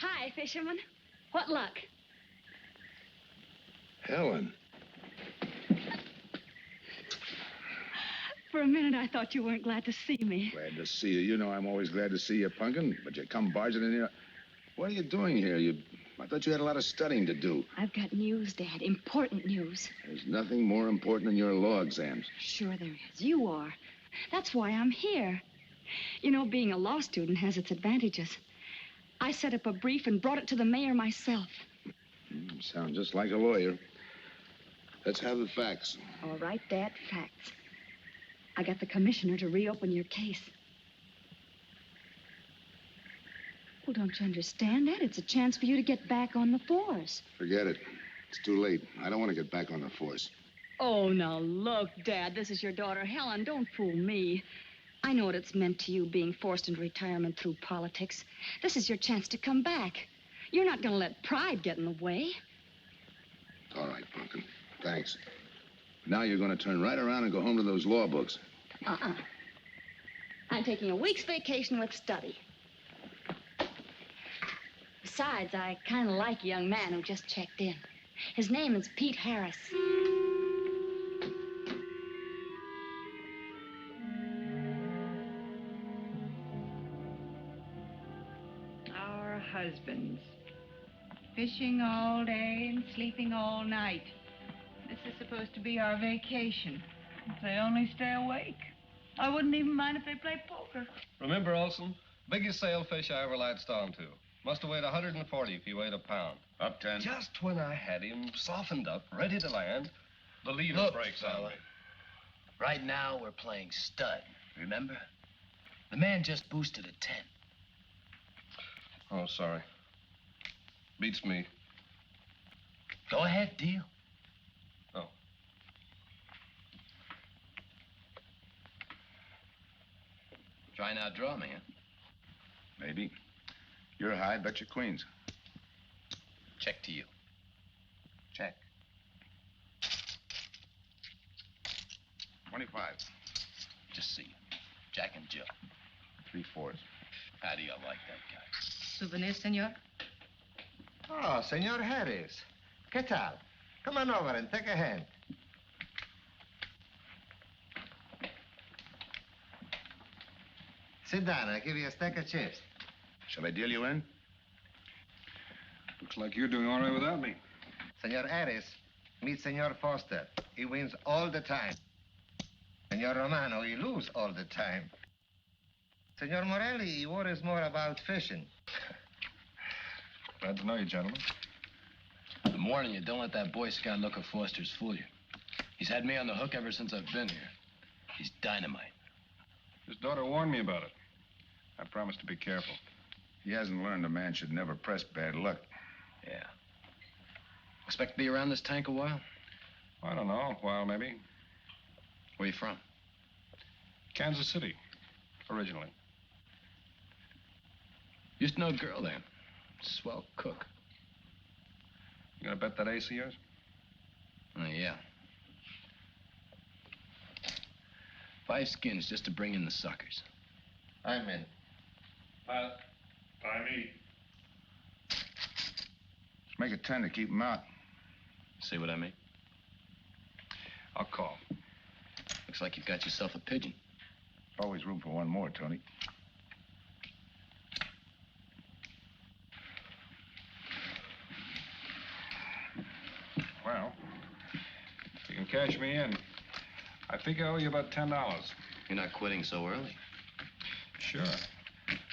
Speaker 5: Hi, fisherman. What luck?
Speaker 2: Helen.
Speaker 5: For a minute, I thought you weren't glad to see me.
Speaker 2: Glad to see you. You know I'm always glad to see you, Punkin, but you come barging in here. What are you doing here? You I thought you had a lot of studying to do.
Speaker 5: I've got news, Dad. Important news.
Speaker 2: There's nothing more important than your law exams.
Speaker 5: Sure there is. You are. That's why I'm here. You know, being a law student has its advantages. I set up a brief and brought it to the mayor myself.
Speaker 2: Sound just like a lawyer. Let's have the facts.
Speaker 5: All right, Dad, facts. I got the commissioner to reopen your case. Well, don't you understand that? It's a chance for you to get back on the force.
Speaker 2: Forget it. It's too late. I don't want to get back on the force.
Speaker 5: Oh, now look, Dad, this is your daughter, Helen. Don't fool me. I know what it's meant to you being forced into retirement through politics. This is your chance to come back. You're not going to let pride get in the way.
Speaker 2: All right, Pumpkin. Thanks. Now you're going to turn right around and go home to those law books.
Speaker 5: I'm taking a week's vacation with study. Besides, I kind of like a young man who just checked in. His name is Pete Harris.
Speaker 3: Our husbands. Fishing all day and sleeping all night. This is supposed to be our vacation. If they only stay awake. I wouldn't even mind if they played poker.
Speaker 8: Remember, Olson, biggest sailfish I ever latched onto. Must have weighed 140 if he weighed a pound.
Speaker 7: Up 10.
Speaker 8: Just when I had him softened up, ready to land, the leader
Speaker 21: Look,
Speaker 8: breaks on me.
Speaker 21: Right now, we're playing stud, remember? The man just boosted a 10.
Speaker 8: Oh, sorry. Beats me.
Speaker 21: Go ahead, deal.
Speaker 8: Oh.
Speaker 15: Try and outdraw me, huh?
Speaker 7: Maybe. You're high, bet your queens.
Speaker 15: Check to you.
Speaker 7: Check. 25.
Speaker 15: Just see. Jack and Jill.
Speaker 7: 3/4.
Speaker 15: How do you like that guy?
Speaker 5: Souvenir, senor?
Speaker 19: Oh, Senor Harris. ¿Qué tal? Come on over and take a hand. Sit down. I'll give you a stack of chips.
Speaker 7: Shall I deal you in?
Speaker 6: Looks like you're doing all right without me.
Speaker 19: Senor Harris, meet Senor Foster. He wins all the time. Senor Romano, he loses all the time. Senor Morelli, he worries more about fishing.
Speaker 8: Glad to know you, gentlemen.
Speaker 21: I'm warning you, don't let that Boy Scout look of Foster's fool you. He's had me on the hook ever since I've been here. He's dynamite.
Speaker 8: His daughter warned me about it. I promised to be careful.
Speaker 7: He hasn't learned a man should never press bad luck.
Speaker 21: Yeah. Expect to be around this tank a while?
Speaker 8: I don't know, a while maybe.
Speaker 21: Where you from?
Speaker 8: Kansas City, originally.
Speaker 21: Used to know a girl there. Swell cook.
Speaker 8: You gonna bet that ace of yours?
Speaker 21: Oh, yeah. 5 skins just to bring in the suckers.
Speaker 19: I'm in.
Speaker 8: By me.
Speaker 7: Make it 10 to keep him out.
Speaker 21: See what I mean?
Speaker 8: I'll call.
Speaker 21: Looks like you've got yourself a pigeon.
Speaker 7: Always room for one more, Tony.
Speaker 8: Well, if you can cash me in, I think I owe you about $10.
Speaker 15: You're not quitting so early.
Speaker 8: Sure.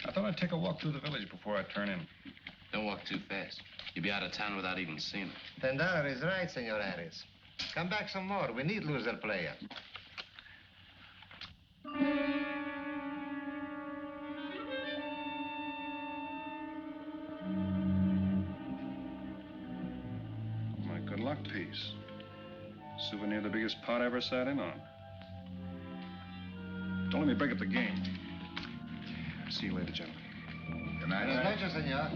Speaker 8: I thought I'd take a walk through the village before I turn in.
Speaker 15: Don't walk too fast. You'll be out of town without even seeing it.
Speaker 19: $10 is right, Senor Harris. Come back some more. We need loser player.
Speaker 8: My good luck piece. Souvenir the biggest pot I ever sat in on. Don't let me break up the game. See you later, gentlemen.
Speaker 7: Good night.
Speaker 19: Buenas noches, senor.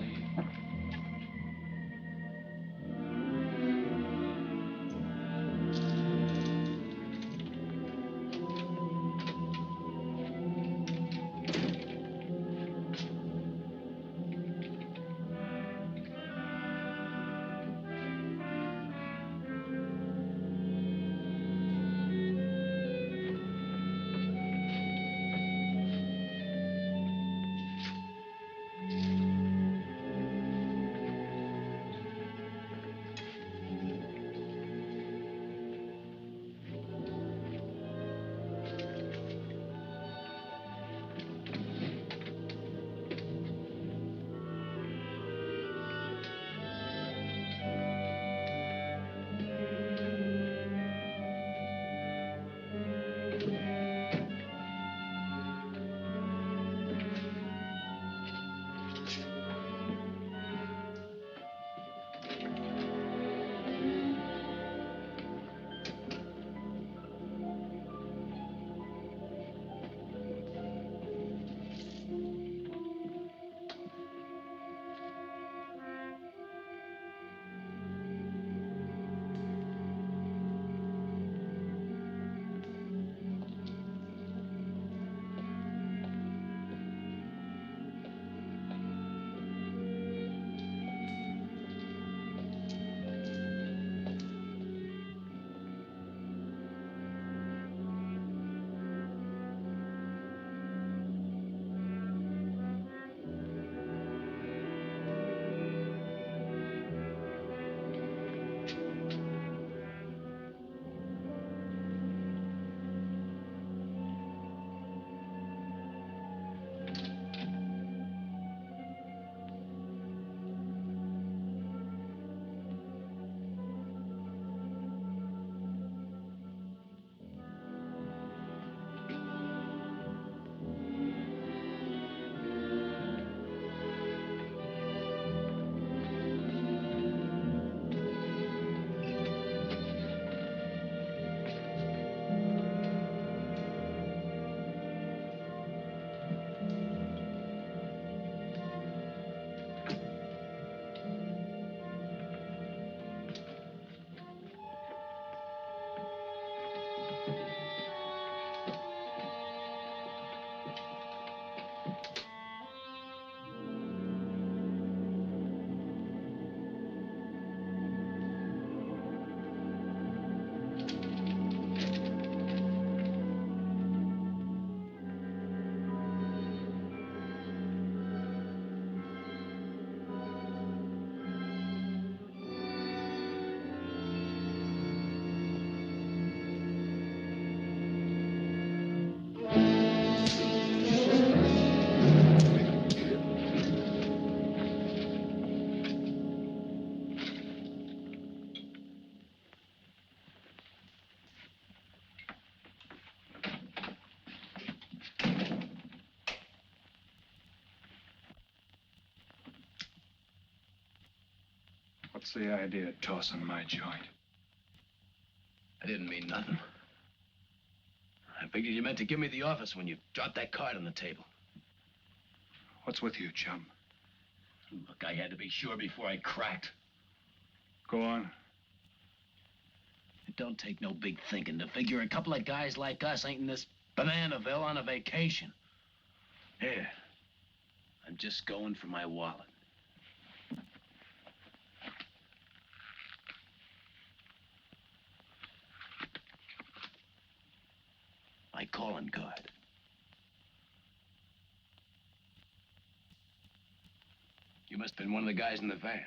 Speaker 6: What's the idea of tossing my joint?
Speaker 9: I didn't mean nothing. I figured you meant to give me the office when you dropped that card on the table.
Speaker 6: What's with you, chum?
Speaker 9: Look, I had to be sure before I cracked.
Speaker 6: Go on.
Speaker 9: It don't take no big thinking to figure a couple of guys like us ain't in this Bananaville on a vacation. Here, I'm just going for my wallet. My calling card. You must have been one of the guys in the van.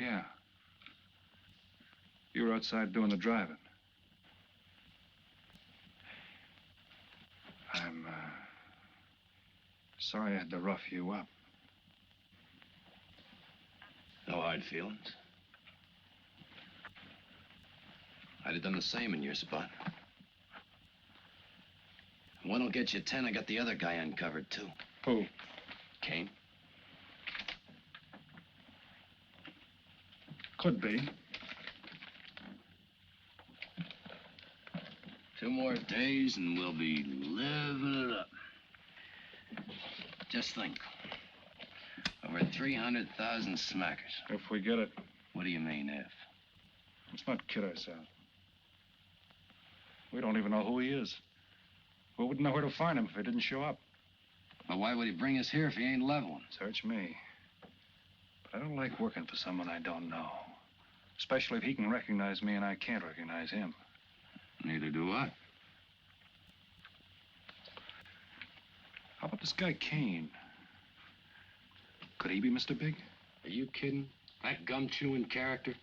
Speaker 6: Yeah. You were outside doing the driving. I'm, sorry I had to rough you up.
Speaker 9: No hard feelings. I'd have done the same in your spot. One will get you 10. I got the other guy uncovered, too.
Speaker 6: Who?
Speaker 9: Kane.
Speaker 6: Could be.
Speaker 9: 2 more days and we'll be living it up. Just think. Over 300,000 smackers.
Speaker 6: If we get it.
Speaker 9: What do you mean, if?
Speaker 6: Let's not kid ourselves. We don't even know who he is. We wouldn't know where to find him if he didn't show up.
Speaker 9: Well, why would he bring us here if he ain't leveling?
Speaker 6: Search me. But I don't like working for someone I don't know. Especially if he can recognize me and I can't recognize him.
Speaker 9: Neither do I.
Speaker 6: How about this guy Kane? Could he be Mr. Big?
Speaker 9: Are you kidding? That gum-chewing character?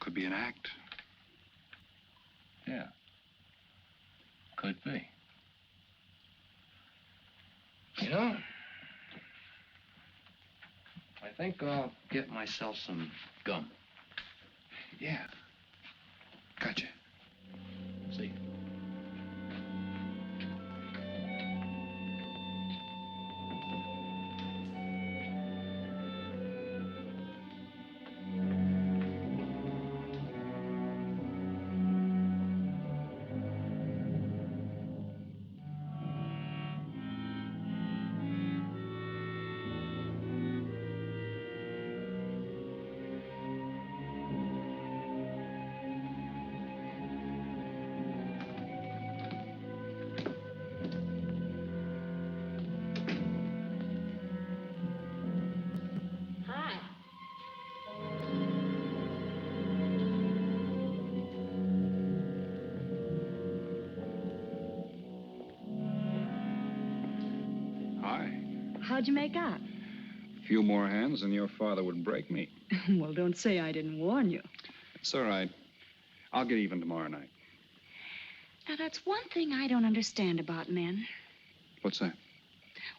Speaker 6: Could be an act.
Speaker 9: Yeah. Could be. You know, I think I'll get myself some gum.
Speaker 6: Yeah. Gotcha.
Speaker 9: See you.
Speaker 5: How'd you make out?
Speaker 6: A few more hands and your father would break me.
Speaker 5: Well, don't say I didn't warn you.
Speaker 6: It's all right. I'll get even tomorrow night.
Speaker 5: Now, that's one thing I don't understand about men.
Speaker 6: What's that?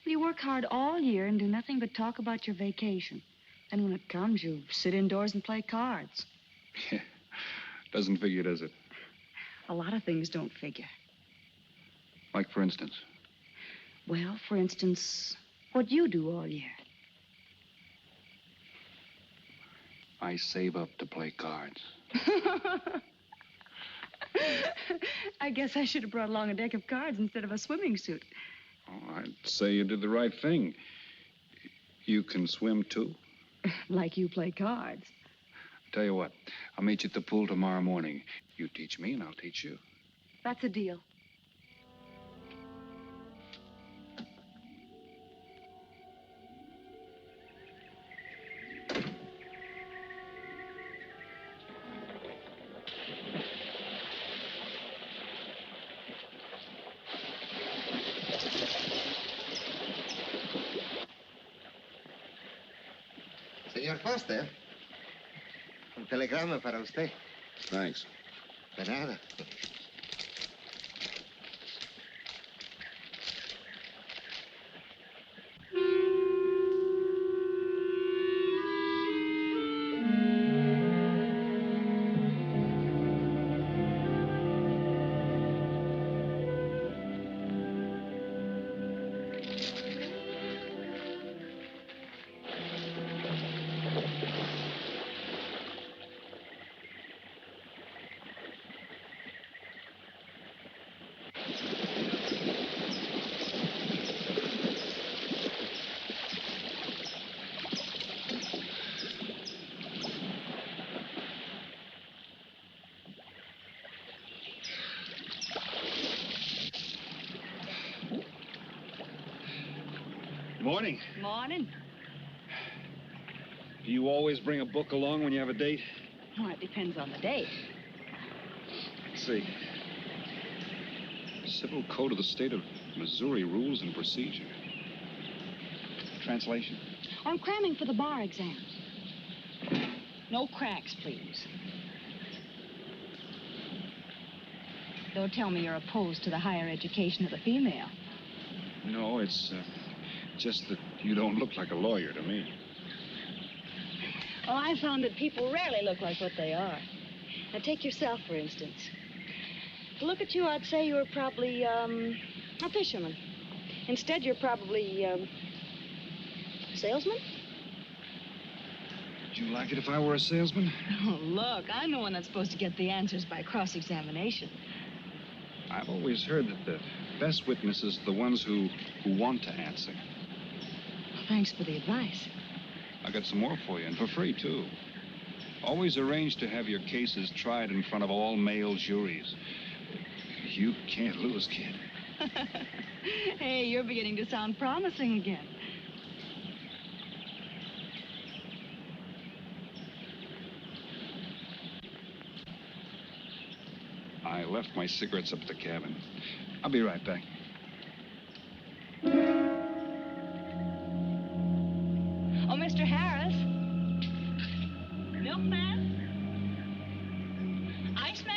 Speaker 5: Well, you work hard all year and do nothing but talk about your vacation. And when it comes, you sit indoors and play cards.
Speaker 6: Yeah. Doesn't figure, does it?
Speaker 5: A lot of things don't figure.
Speaker 6: Like, for instance?
Speaker 5: Well, for instance, what you do all year.
Speaker 6: I save up to play cards.
Speaker 5: I guess I should have brought along a deck of cards instead of a swimming suit.
Speaker 6: Oh, I'd say you did the right thing. You can swim, too?
Speaker 5: Like you play cards.
Speaker 6: Tell you what, I'll meet you at the pool tomorrow morning. You teach me and I'll teach you.
Speaker 5: That's a deal.
Speaker 19: Señor Foster, un telegrama para usted.
Speaker 2: Thanks.
Speaker 19: De nada.
Speaker 13: Morning.
Speaker 5: Morning.
Speaker 13: Do you always bring a book along when you have a date?
Speaker 5: Well, it depends on the date.
Speaker 13: Let's see. Civil Code of the State of Missouri Rules and Procedure. Translation?
Speaker 5: I'm cramming for the bar exam. No cracks, please. Don't tell me you're opposed to the higher education of the female.
Speaker 13: No, it's just that you don't look like a lawyer to me.
Speaker 5: Well, I found that people rarely look like what they are. Now, take yourself, for instance. To look at you, I'd say you were probably, a fisherman. Instead, you're probably, a salesman?
Speaker 13: Would you like it if I were a salesman?
Speaker 5: Oh, look, I'm the one that's supposed to get the answers by cross-examination.
Speaker 13: I've always heard that the best witnesses are the ones who want to answer.
Speaker 5: Well, thanks for the advice.
Speaker 13: I got some more for you, and for free, too. Always arrange to have your cases tried in front of all male juries. You can't lose, kid.
Speaker 5: Hey, you're beginning to sound promising again.
Speaker 13: I left my cigarettes up at the cabin. I'll be right back.
Speaker 5: Oh, Mr. Harris. Milkman? Iceman?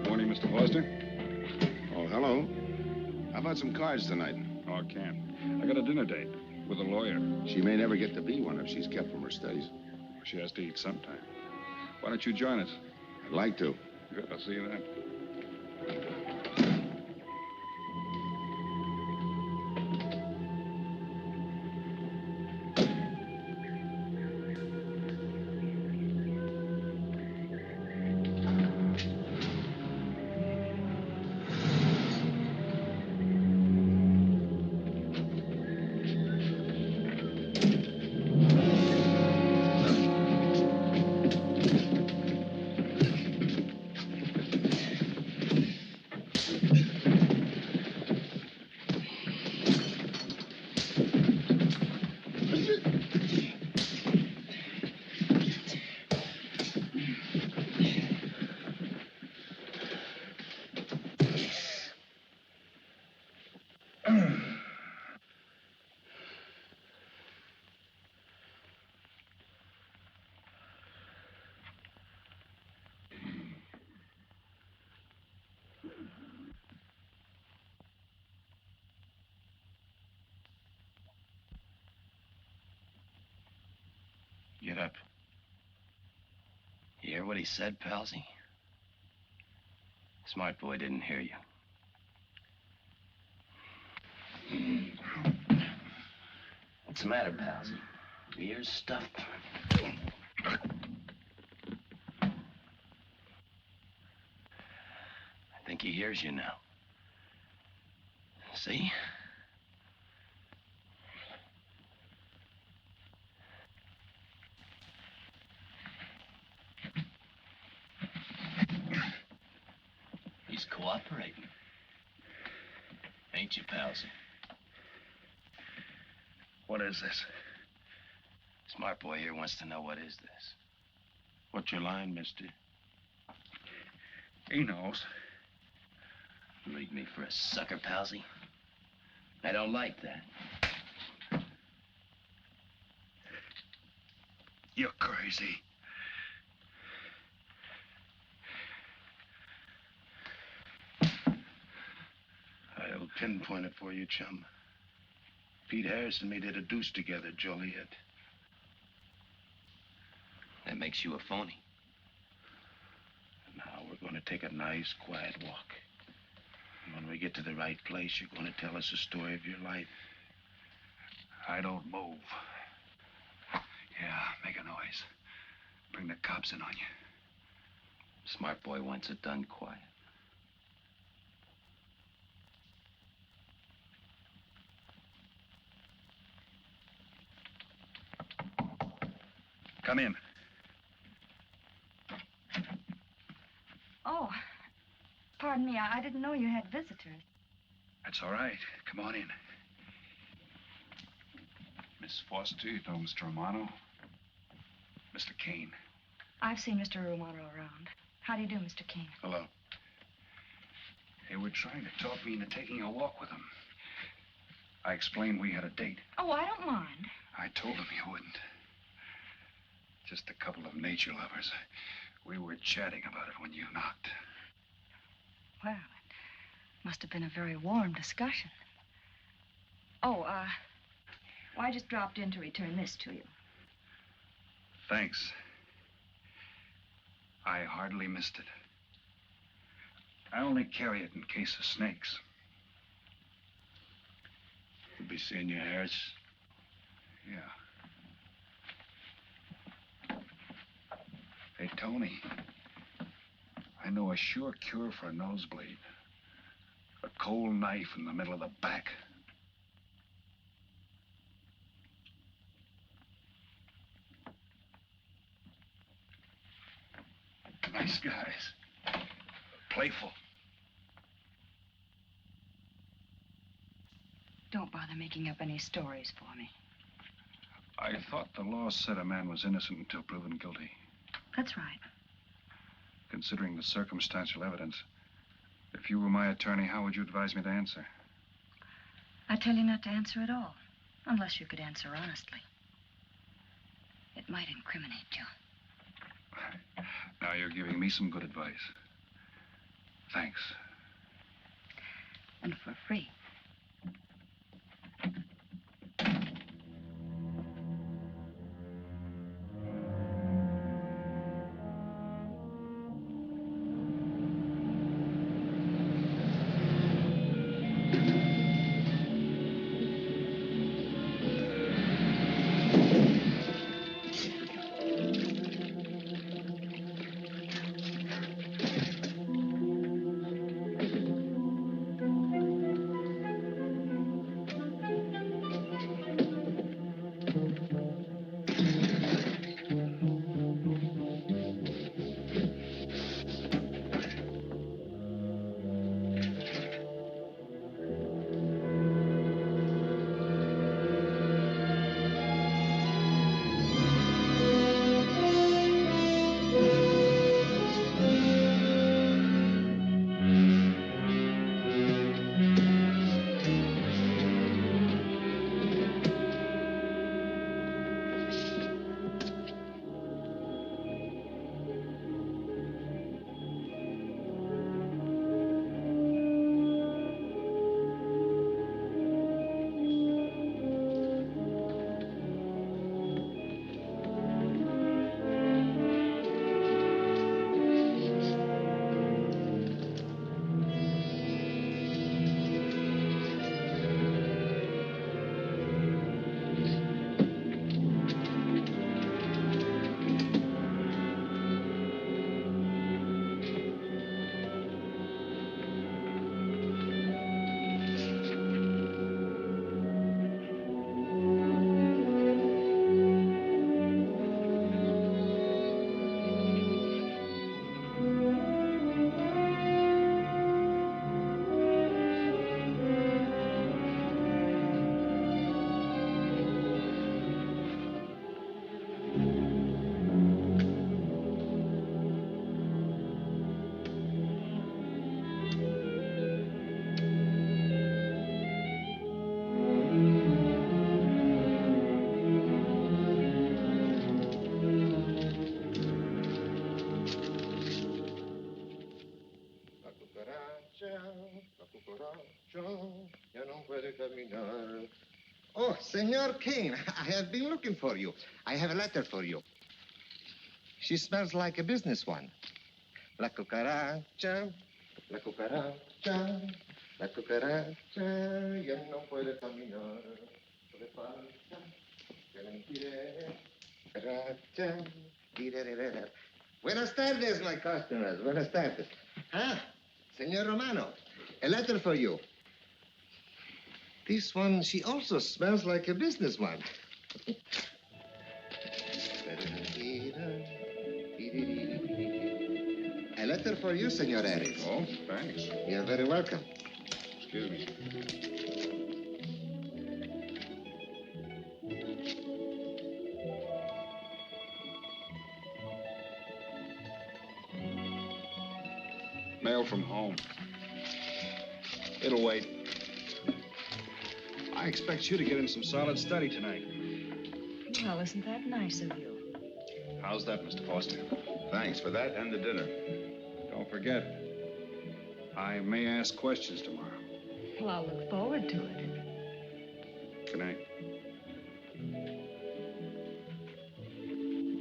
Speaker 13: Morning, Mr. Foster.
Speaker 2: Oh, hello. How about some cards tonight?
Speaker 13: Oh, I can't. I got a dinner date with a lawyer.
Speaker 2: She may never get to be one if she's kept from her studies.
Speaker 13: She has to eat sometime. Why don't you join us?
Speaker 2: I'd like to.
Speaker 13: Good, I'll see you then.
Speaker 9: Get up. You hear what he said, Palsy? Smart boy didn't hear you. What's the matter, Palsy? Your ears stuffed? I think he hears you now. See? He's cooperating. Ain't you, Palsy?
Speaker 13: What is this?
Speaker 9: Smart boy here wants to know what is this.
Speaker 13: What's your line, mister? He knows.
Speaker 9: Leave me for a sucker, Palsy. I don't like that.
Speaker 13: You're crazy.
Speaker 4: I'll pinpoint it for you, chum. Pete Harris and me did a deuce together, Joliet.
Speaker 9: That makes you a phony.
Speaker 4: Now we're going to take a nice, quiet walk. When we get to the right place, you're going to tell us the story of your life.
Speaker 7: I don't move. Yeah, make a noise. Bring the cops in on you.
Speaker 21: Smart boy wants it done quiet.
Speaker 7: Come in.
Speaker 5: Oh, pardon me. I didn't know you had visitors.
Speaker 7: That's all right. Come on in. Miss Foster, you know Mr. Romano? Mr. Kane.
Speaker 5: I've seen Mr. Romano around. How do you do, Mr. King?
Speaker 7: Hello. They were trying to talk me into taking a walk with them. I explained we had a date.
Speaker 5: Oh, I don't mind.
Speaker 7: I told them you wouldn't. Just a couple of nature lovers. We were chatting about it when you knocked.
Speaker 5: Well, it must have been a very warm discussion. Oh, well, I just dropped in to return this to you.
Speaker 7: Thanks. I hardly missed it. I only carry it in case of snakes.
Speaker 4: You'll be seeing your Harris?
Speaker 7: Yeah. Hey, Tony. I know a sure cure for a nosebleed. A cold knife in the middle of the back. Nice guys. Playful.
Speaker 5: Don't bother making up any stories for me.
Speaker 7: I thought the law said a man was innocent until proven guilty.
Speaker 5: That's right.
Speaker 7: Considering the circumstantial evidence, if you were my attorney, how would you advise me to answer?
Speaker 5: I tell you not to answer at all, unless you could answer honestly. It might incriminate you.
Speaker 7: Now you're giving me some good advice. Thanks.
Speaker 5: And for free.
Speaker 19: Oh, Senor Kane, I have been looking for you. I have a letter for you. She smells like a business one. La cucaracha, la cucaracha. La cucaracha ya no puede caminar. Le falta que le tire. Cucaracha. Tirerera. Buenas tardes, my customers. Buenas tardes. Ah, Senor Romano, a letter for you. This one, she also smells like a businessman. A letter for you, Senor Harris.
Speaker 16: Oh, thanks.
Speaker 19: You're very welcome.
Speaker 16: Excuse me. Mail from home. It'll wait.
Speaker 6: I expect you to get in some solid study tonight.
Speaker 14: Well, isn't that nice of you?
Speaker 13: How's that, Mr. Foster?
Speaker 2: Thanks for that and the dinner.
Speaker 13: Don't forget, I may ask questions tomorrow.
Speaker 14: Well, I'll look forward to it.
Speaker 13: Good night.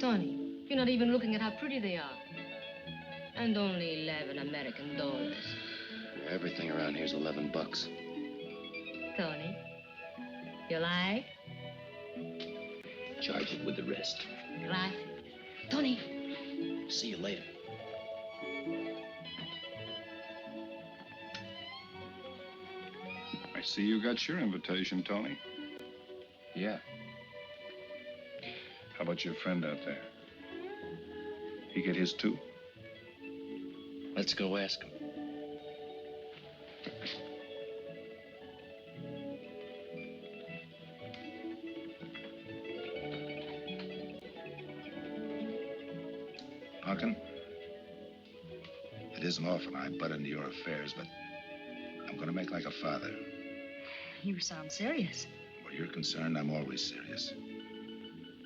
Speaker 20: Tony, you're not even looking at how pretty they are. And only 11 American dollars.
Speaker 9: Everything around here's $11.
Speaker 20: Tony, you like?
Speaker 9: Charge it with the rest.
Speaker 20: Gracias. Tony.
Speaker 9: See you later.
Speaker 13: I see you got your invitation, Tony.
Speaker 1: Yeah.
Speaker 13: How about your friend out there? He get his too?
Speaker 9: Let's go ask him.
Speaker 2: Punkin, it isn't often I butt into your affairs, but I'm going to make like a father.
Speaker 14: You sound serious.
Speaker 2: Where you're concerned, I'm always serious.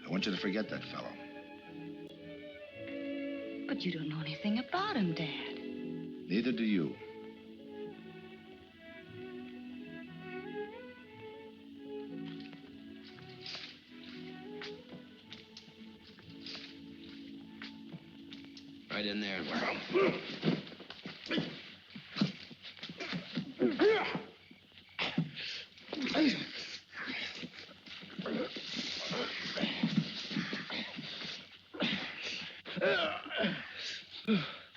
Speaker 2: I want you to forget that fellow.
Speaker 14: But you don't know anything about him, Dad.
Speaker 2: Neither do you.
Speaker 9: Right in there.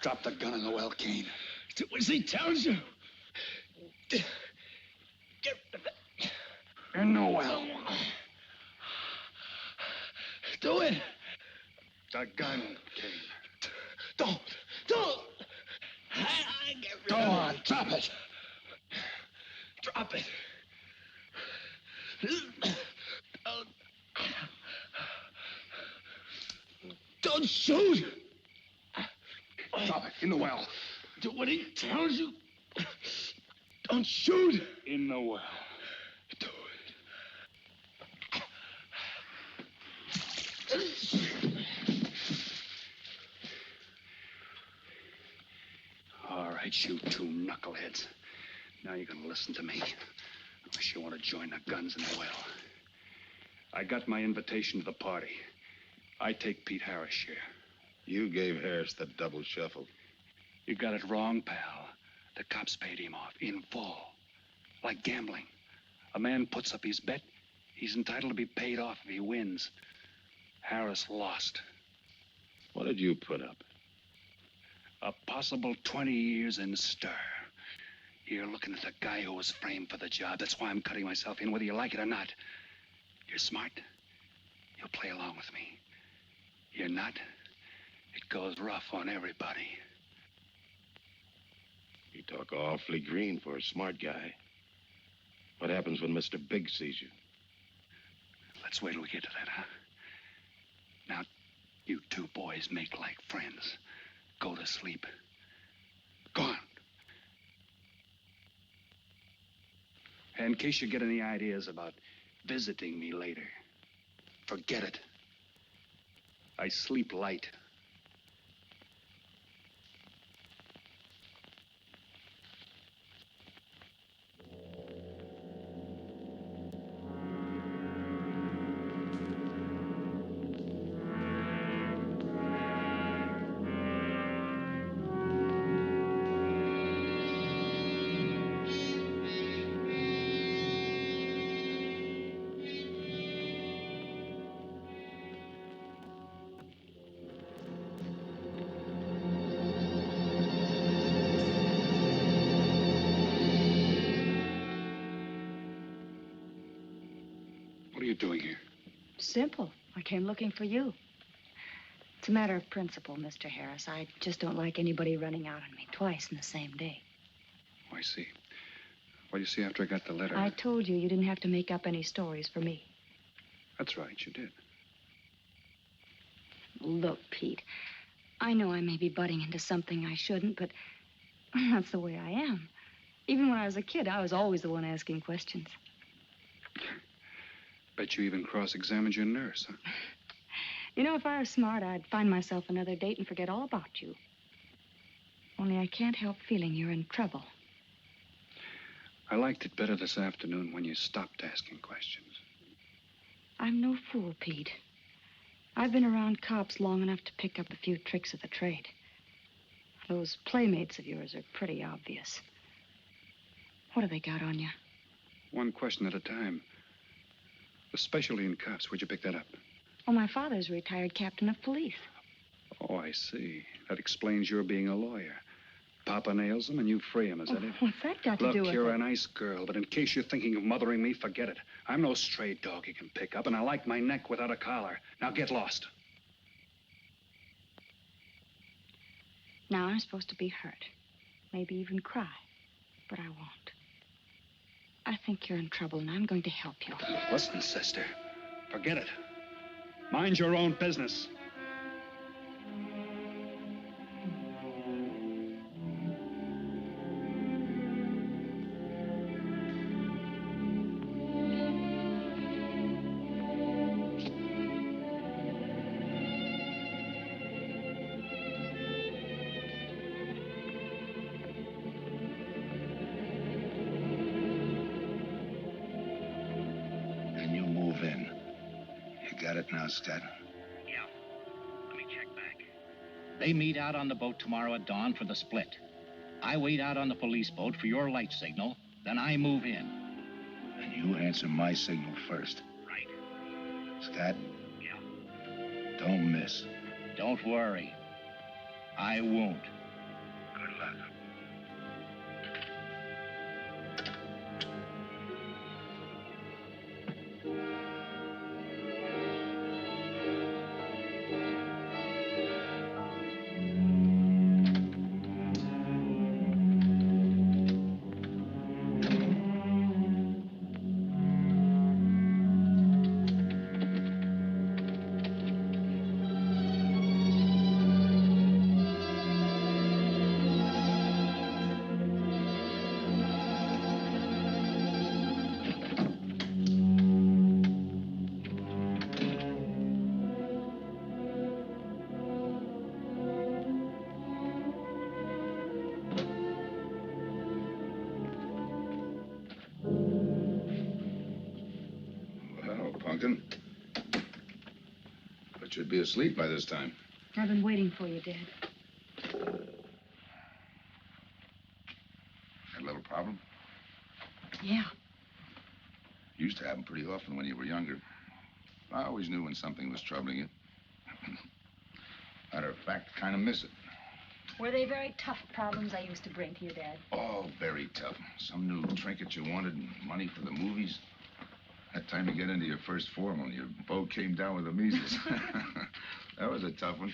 Speaker 13: Drop the gun in the well, Kane.
Speaker 9: Do as he tells you. Get
Speaker 13: in the well.
Speaker 9: Do it.
Speaker 13: The gun, Kane.
Speaker 9: Don't. I get rid
Speaker 13: Go
Speaker 9: of
Speaker 13: on,
Speaker 9: it.
Speaker 13: drop it.
Speaker 9: Drop it. Don't shoot.
Speaker 13: Drop it in the well.
Speaker 9: Do what he tells you. Don't shoot.
Speaker 13: In the well.
Speaker 9: Do
Speaker 13: All right, you two knuckleheads. Now you're gonna listen to me. Unless you want to join the guns in the well. I got my invitation to the party. I take Pete Harris' share.
Speaker 2: You gave Harris the double shuffle.
Speaker 13: You got it wrong, pal. The cops paid him off in full. Like gambling. A man puts up his bet, he's entitled to be paid off if he wins. Harris lost.
Speaker 2: What did you put up?
Speaker 13: A possible 20 years in stir. You're looking at the guy who was framed for the job. That's why I'm cutting myself in, whether you like it or not. You're smart. You'll play along with me. You're not. It goes rough on everybody.
Speaker 2: You talk awfully green for a smart guy. What happens when Mr. Big sees you?
Speaker 13: Let's wait till we get to that, huh? Now, you two boys make like friends. Go to sleep. Go on. In case you get any ideas about visiting me later, forget it. I sleep light. you doing here?
Speaker 5: Simple. I came looking for you. It's a matter of principle, Mr. Harris. I just don't like anybody running out on me twice in the same day.
Speaker 13: Oh, I see. Well, you see, after I got the letter...
Speaker 5: I told you didn't have to make up any stories for me.
Speaker 13: That's right, you did.
Speaker 5: Look, Pete, I know I may be butting into something I shouldn't, but that's the way I am. Even when I was a kid, I was always the one asking questions.
Speaker 13: Bet you even cross-examined your nurse, huh?
Speaker 5: You know, if I were smart, I'd find myself another date and forget all about you. Only I can't help feeling you're in trouble.
Speaker 13: I liked it better this afternoon when you stopped asking questions.
Speaker 5: I'm no fool, Pete. I've been around cops long enough to pick up a few tricks of the trade. Those playmates of yours are pretty obvious. What have they got on you?
Speaker 13: One question at a time. Especially in cops. Where'd you pick that up?
Speaker 5: Oh, my father's a retired captain of police.
Speaker 13: Oh, I see. That explains your being a lawyer. Papa nails him and you free him, is that it?
Speaker 5: What's that got to do with it?
Speaker 13: Look, you're a nice girl, but in case you're thinking of mothering me, forget it. I'm no stray dog you can pick up, and I like my neck without a collar. Now get lost.
Speaker 5: Now I'm supposed to be hurt. Maybe even cry. But I won't. I think you're in trouble, and I'm going to help you.
Speaker 13: Listen, sister. Forget it. Mind your own business.
Speaker 2: Now, Scott.
Speaker 21: Yeah. Let me check back. They meet out on the boat tomorrow at dawn for the split. I wait out on the police boat for your light signal, then I move in.
Speaker 2: And you answer my signal first.
Speaker 21: Right.
Speaker 2: Scott?
Speaker 21: Yeah.
Speaker 2: Don't miss.
Speaker 21: Don't worry. I won't.
Speaker 2: Good luck. But you'd be asleep by this time.
Speaker 5: I've been waiting for you, Dad.
Speaker 2: Had a little problem?
Speaker 5: Yeah.
Speaker 2: Used to happen pretty often when you were younger. I always knew when something was troubling you. Matter of fact, I kind of miss it.
Speaker 5: Were they very tough problems I used to bring to you, Dad?
Speaker 2: Oh, very tough. Some new trinket you wanted, money for the movies. That time to get into your first formal, your boat came down with the measles. That was a tough one.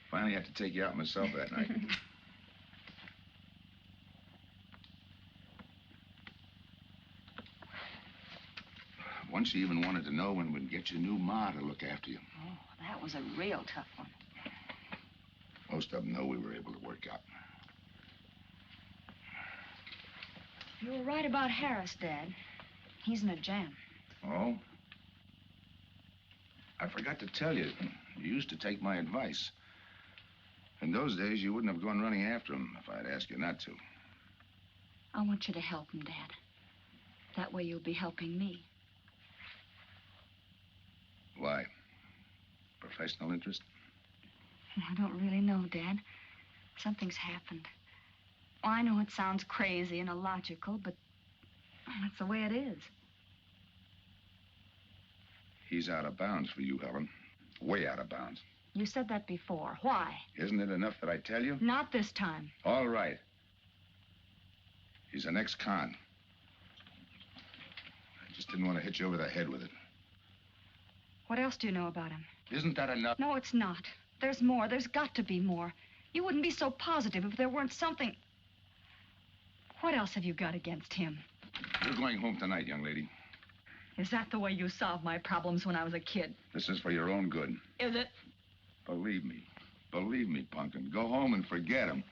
Speaker 2: Finally had to take you out myself that night. Once you even wanted to know when we'd get your new ma to look after you.
Speaker 5: Oh, that was a real tough one.
Speaker 2: Most of them know we were able to work out.
Speaker 5: You were right about Harris, Dad. He's in a jam.
Speaker 2: Oh? I forgot to tell you, you used to take my advice. In those days, you wouldn't have gone running after him if I'd asked you not to.
Speaker 5: I want you to help him, Dad. That way you'll be helping me.
Speaker 2: Why? Professional interest?
Speaker 5: I don't really know, Dad. Something's happened. Oh, I know it sounds crazy and illogical, but that's the way it is.
Speaker 2: He's out of bounds for you, Helen. Way out of bounds.
Speaker 5: You said that before. Why?
Speaker 2: Isn't it enough that I tell you?
Speaker 5: Not this time.
Speaker 2: All right. He's an ex-con. I just didn't want to hit you over the head with it.
Speaker 5: What else do you know about him?
Speaker 16: Isn't that enough?
Speaker 5: No, it's not. There's more. There's got to be more. You wouldn't be so positive if there weren't something. What else have you got against him?
Speaker 2: You're going home tonight, young lady.
Speaker 5: Is that the way you solved my problems when I was a kid?
Speaker 2: This is for your own good.
Speaker 5: Is it?
Speaker 2: Believe me. Believe me, Pumpkin. Go home and forget him.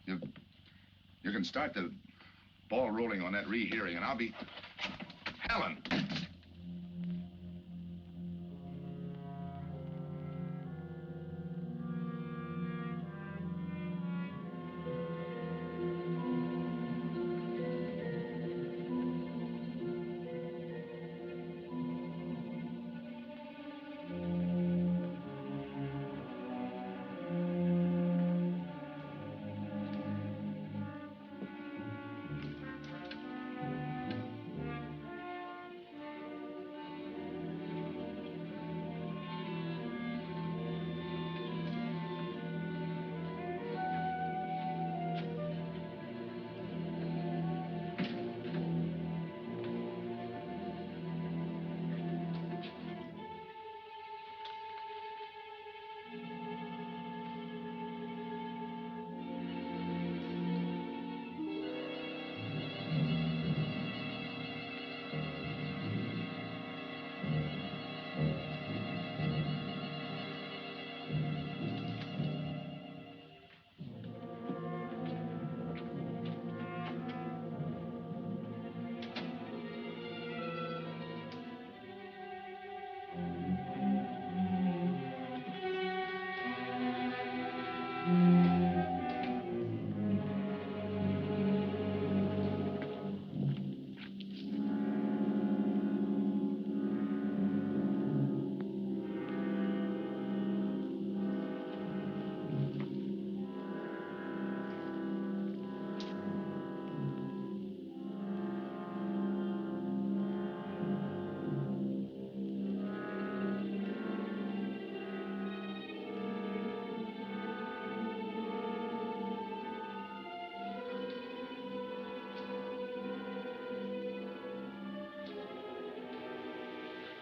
Speaker 2: You can start the ball rolling on that rehearing, and I'll be... Helen!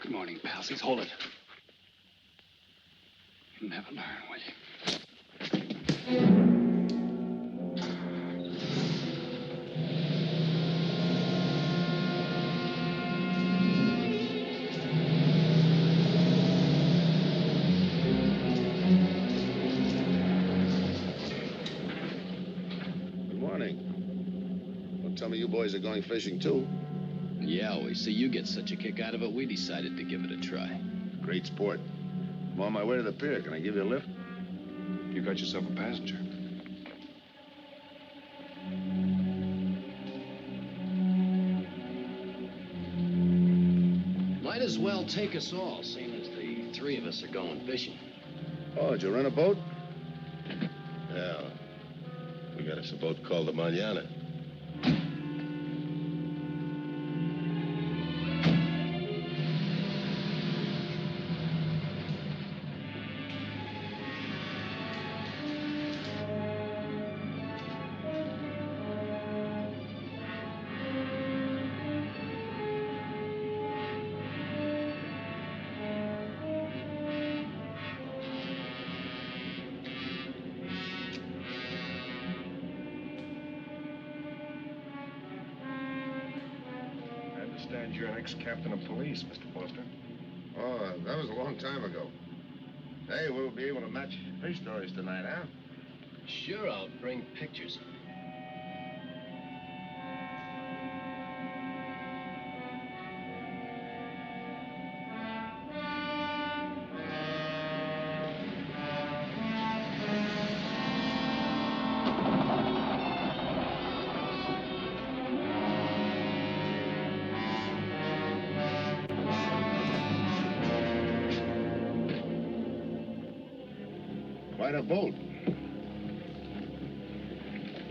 Speaker 13: Good morning, palsies. Hold it. You'll never learn, will you?
Speaker 2: Good morning. Don't tell me you boys are going fishing, too.
Speaker 9: Yeah, we see you get such a kick out of it, we decided to give it a try.
Speaker 2: Great sport. I'm on my way to the pier. Can I give you a lift?
Speaker 16: You got yourself a passenger.
Speaker 9: Might as well take us all, seeing as the three of us are going fishing.
Speaker 2: Oh, did you rent a boat? Yeah. We got us a boat called the Manana.
Speaker 16: You're an ex-captain of police, Mr. Foster.
Speaker 2: Oh, that was a long time ago. Hey, we'll be able to match fish stories tonight, huh?
Speaker 9: Sure, I'll bring pictures.
Speaker 2: Quite a boat.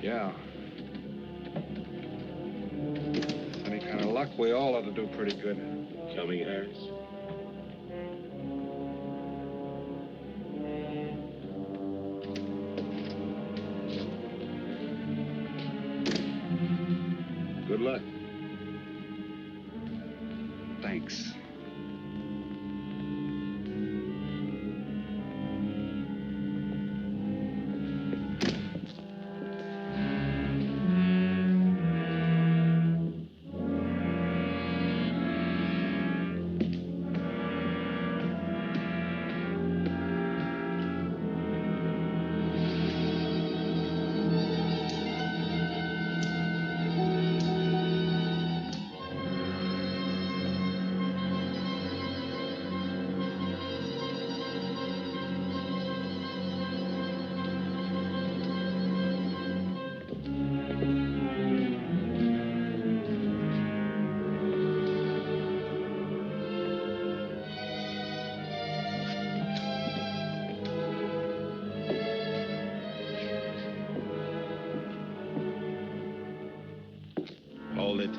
Speaker 16: Yeah. Any kind of luck, we all ought to do pretty good.
Speaker 2: Coming, Harris? Good luck.
Speaker 16: Thanks.
Speaker 9: Hold it.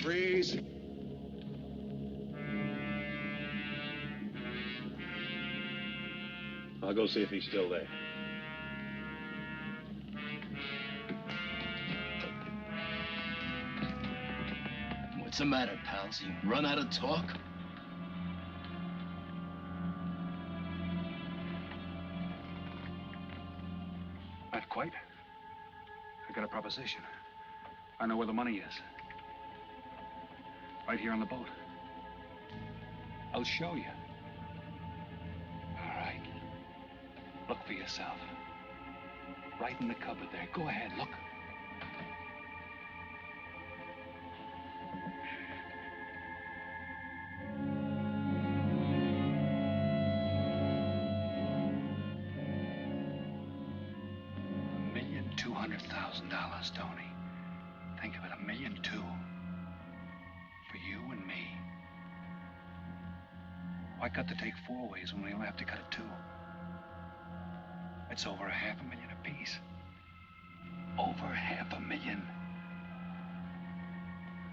Speaker 2: Freeze.
Speaker 13: I'll go see if he's still there.
Speaker 9: What's the matter, pals? You run out of talk?
Speaker 13: Not quite. I got a proposition. I know where the money is. Right here on the boat. I'll show you. All right. Look for yourself. Right in the cupboard there. Go ahead, look. $1,200,000, Tony. Think of it, $1.2 million. For you and me. Why cut the take 4 ways when we only have to cut it 2? It's over $500,000 apiece. Over $500,000.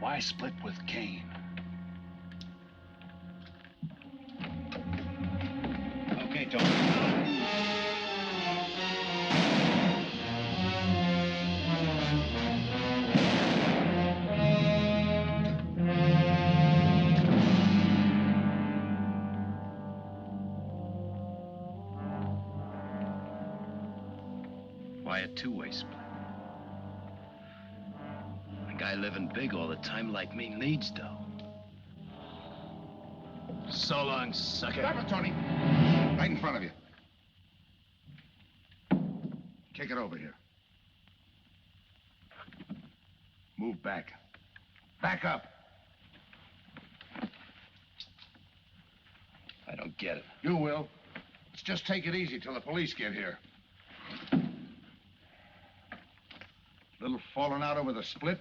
Speaker 13: Why split with Kane?
Speaker 21: Okay, Tony.
Speaker 9: Why a two-way split? A guy living big all the time like me needs dough. So long, sucker.
Speaker 2: Stop it, Tony. Right in front of you. Kick it over here. Move back. Back up.
Speaker 9: I don't get it.
Speaker 2: You will. Let's just take it easy till the police get here. Little falling out over the split.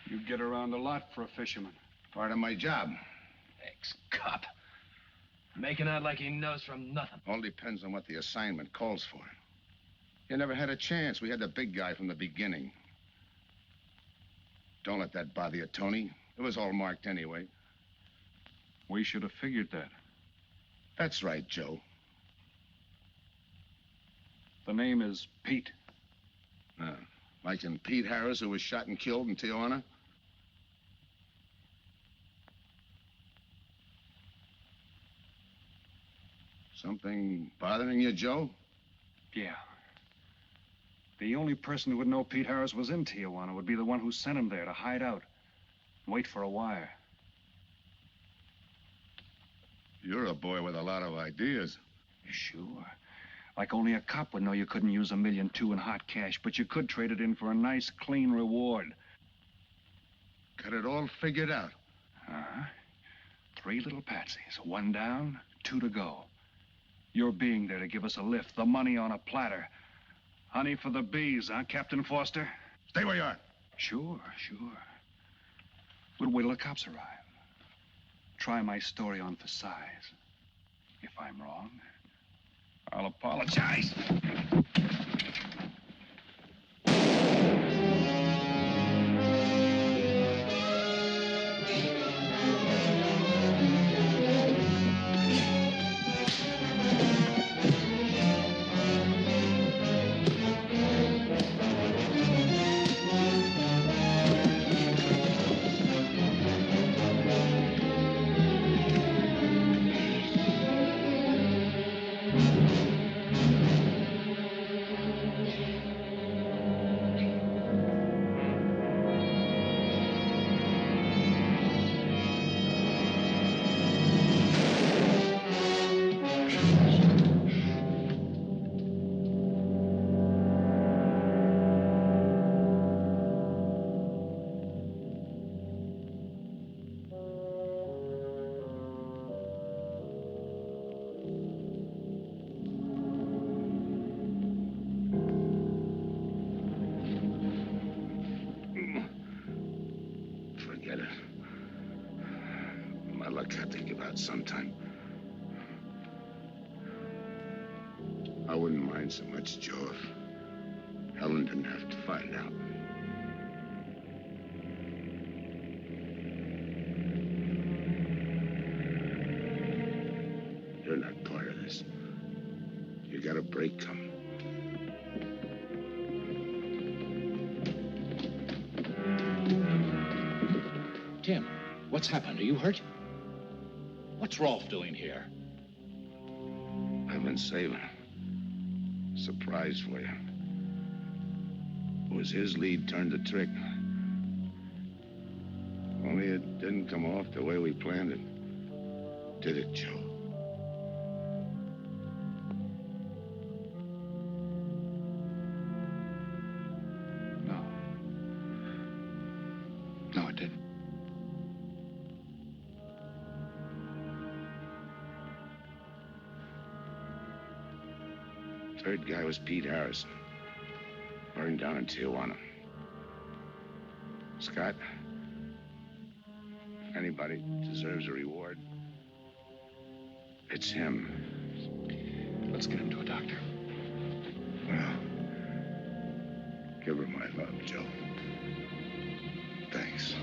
Speaker 13: You get around a lot for a fisherman.
Speaker 2: Part of my job.
Speaker 9: Ex-cop. Making out like he knows from nothing.
Speaker 2: All depends on what the assignment calls for. You never had a chance. We had the big guy from the beginning. Don't let that bother you, Tony. It was all marked anyway.
Speaker 13: We should have figured that.
Speaker 2: That's right, Joe.
Speaker 13: The name is Pete.
Speaker 2: Like in Pete Harris, who was shot and killed in Tijuana? Something bothering you, Joe?
Speaker 13: Yeah. The only person who would know Pete Harris was in Tijuana would be the one who sent him there to hide out. Wait for a wire.
Speaker 2: You're a boy with a lot of ideas.
Speaker 13: Sure. Like only a cop would know you couldn't use $1.2 million in hot cash, but you could trade it in for a nice, clean reward.
Speaker 2: Got it all figured out.
Speaker 13: 3 little patsies. 1 down, 2 to go. Your being there to give us a lift, the money on a platter. Honey for the bees, huh, Captain Foster?
Speaker 2: Stay where you are.
Speaker 13: Sure. We'll wait till the cops arrive. Try my story on for size. If I'm wrong, I'll apologize.
Speaker 2: out sometime. I wouldn't mind so much, Joe, if Helen didn't have to find out. You're not part of this. You got a break coming.
Speaker 21: Tim, what's happened? Are you hurt? What's Rolfe doing here?
Speaker 2: I've been saving. Surprise for you. It was his lead turned the trick. Only it didn't come off the way we planned it. Did it, Joe?
Speaker 13: No, it didn't.
Speaker 2: Third guy was Pete Harrison. Burned down in Tijuana. Scott, if anybody deserves a reward, it's him.
Speaker 13: Let's get him to a doctor.
Speaker 2: Well, give her my love, Joe. Thanks.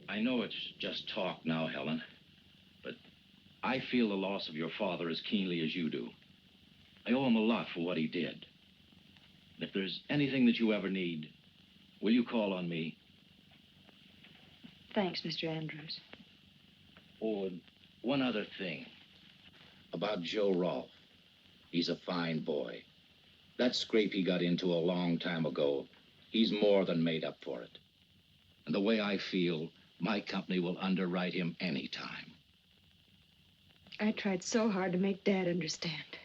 Speaker 21: I know it's just talk now, Helen, but I feel the loss of your father as keenly as you do. I owe him a lot for what he did. If there's anything that you ever need, will you call on me?
Speaker 14: Thanks, Mr. Andrews.
Speaker 21: Oh, and one other thing. About Joe Rolfe. He's a fine boy. That scrape he got into a long time ago, he's more than made up for it. And the way I feel, my company will underwrite him any time.
Speaker 14: I tried so hard to make Dad understand.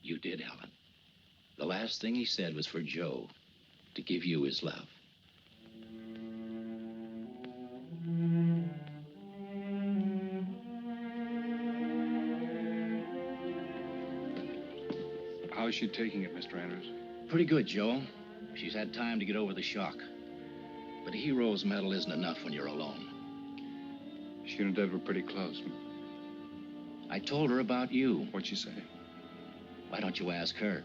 Speaker 21: You did, Helen. The last thing he said was for Joe to give you his love.
Speaker 7: How's she taking it, Mr. Andrews?
Speaker 21: Pretty good, Joe. She's had time to get over the shock. But a hero's medal isn't enough when you're alone.
Speaker 7: She and Dad were pretty close.
Speaker 21: I told her about you.
Speaker 7: What'd she say?
Speaker 21: Why don't you ask her?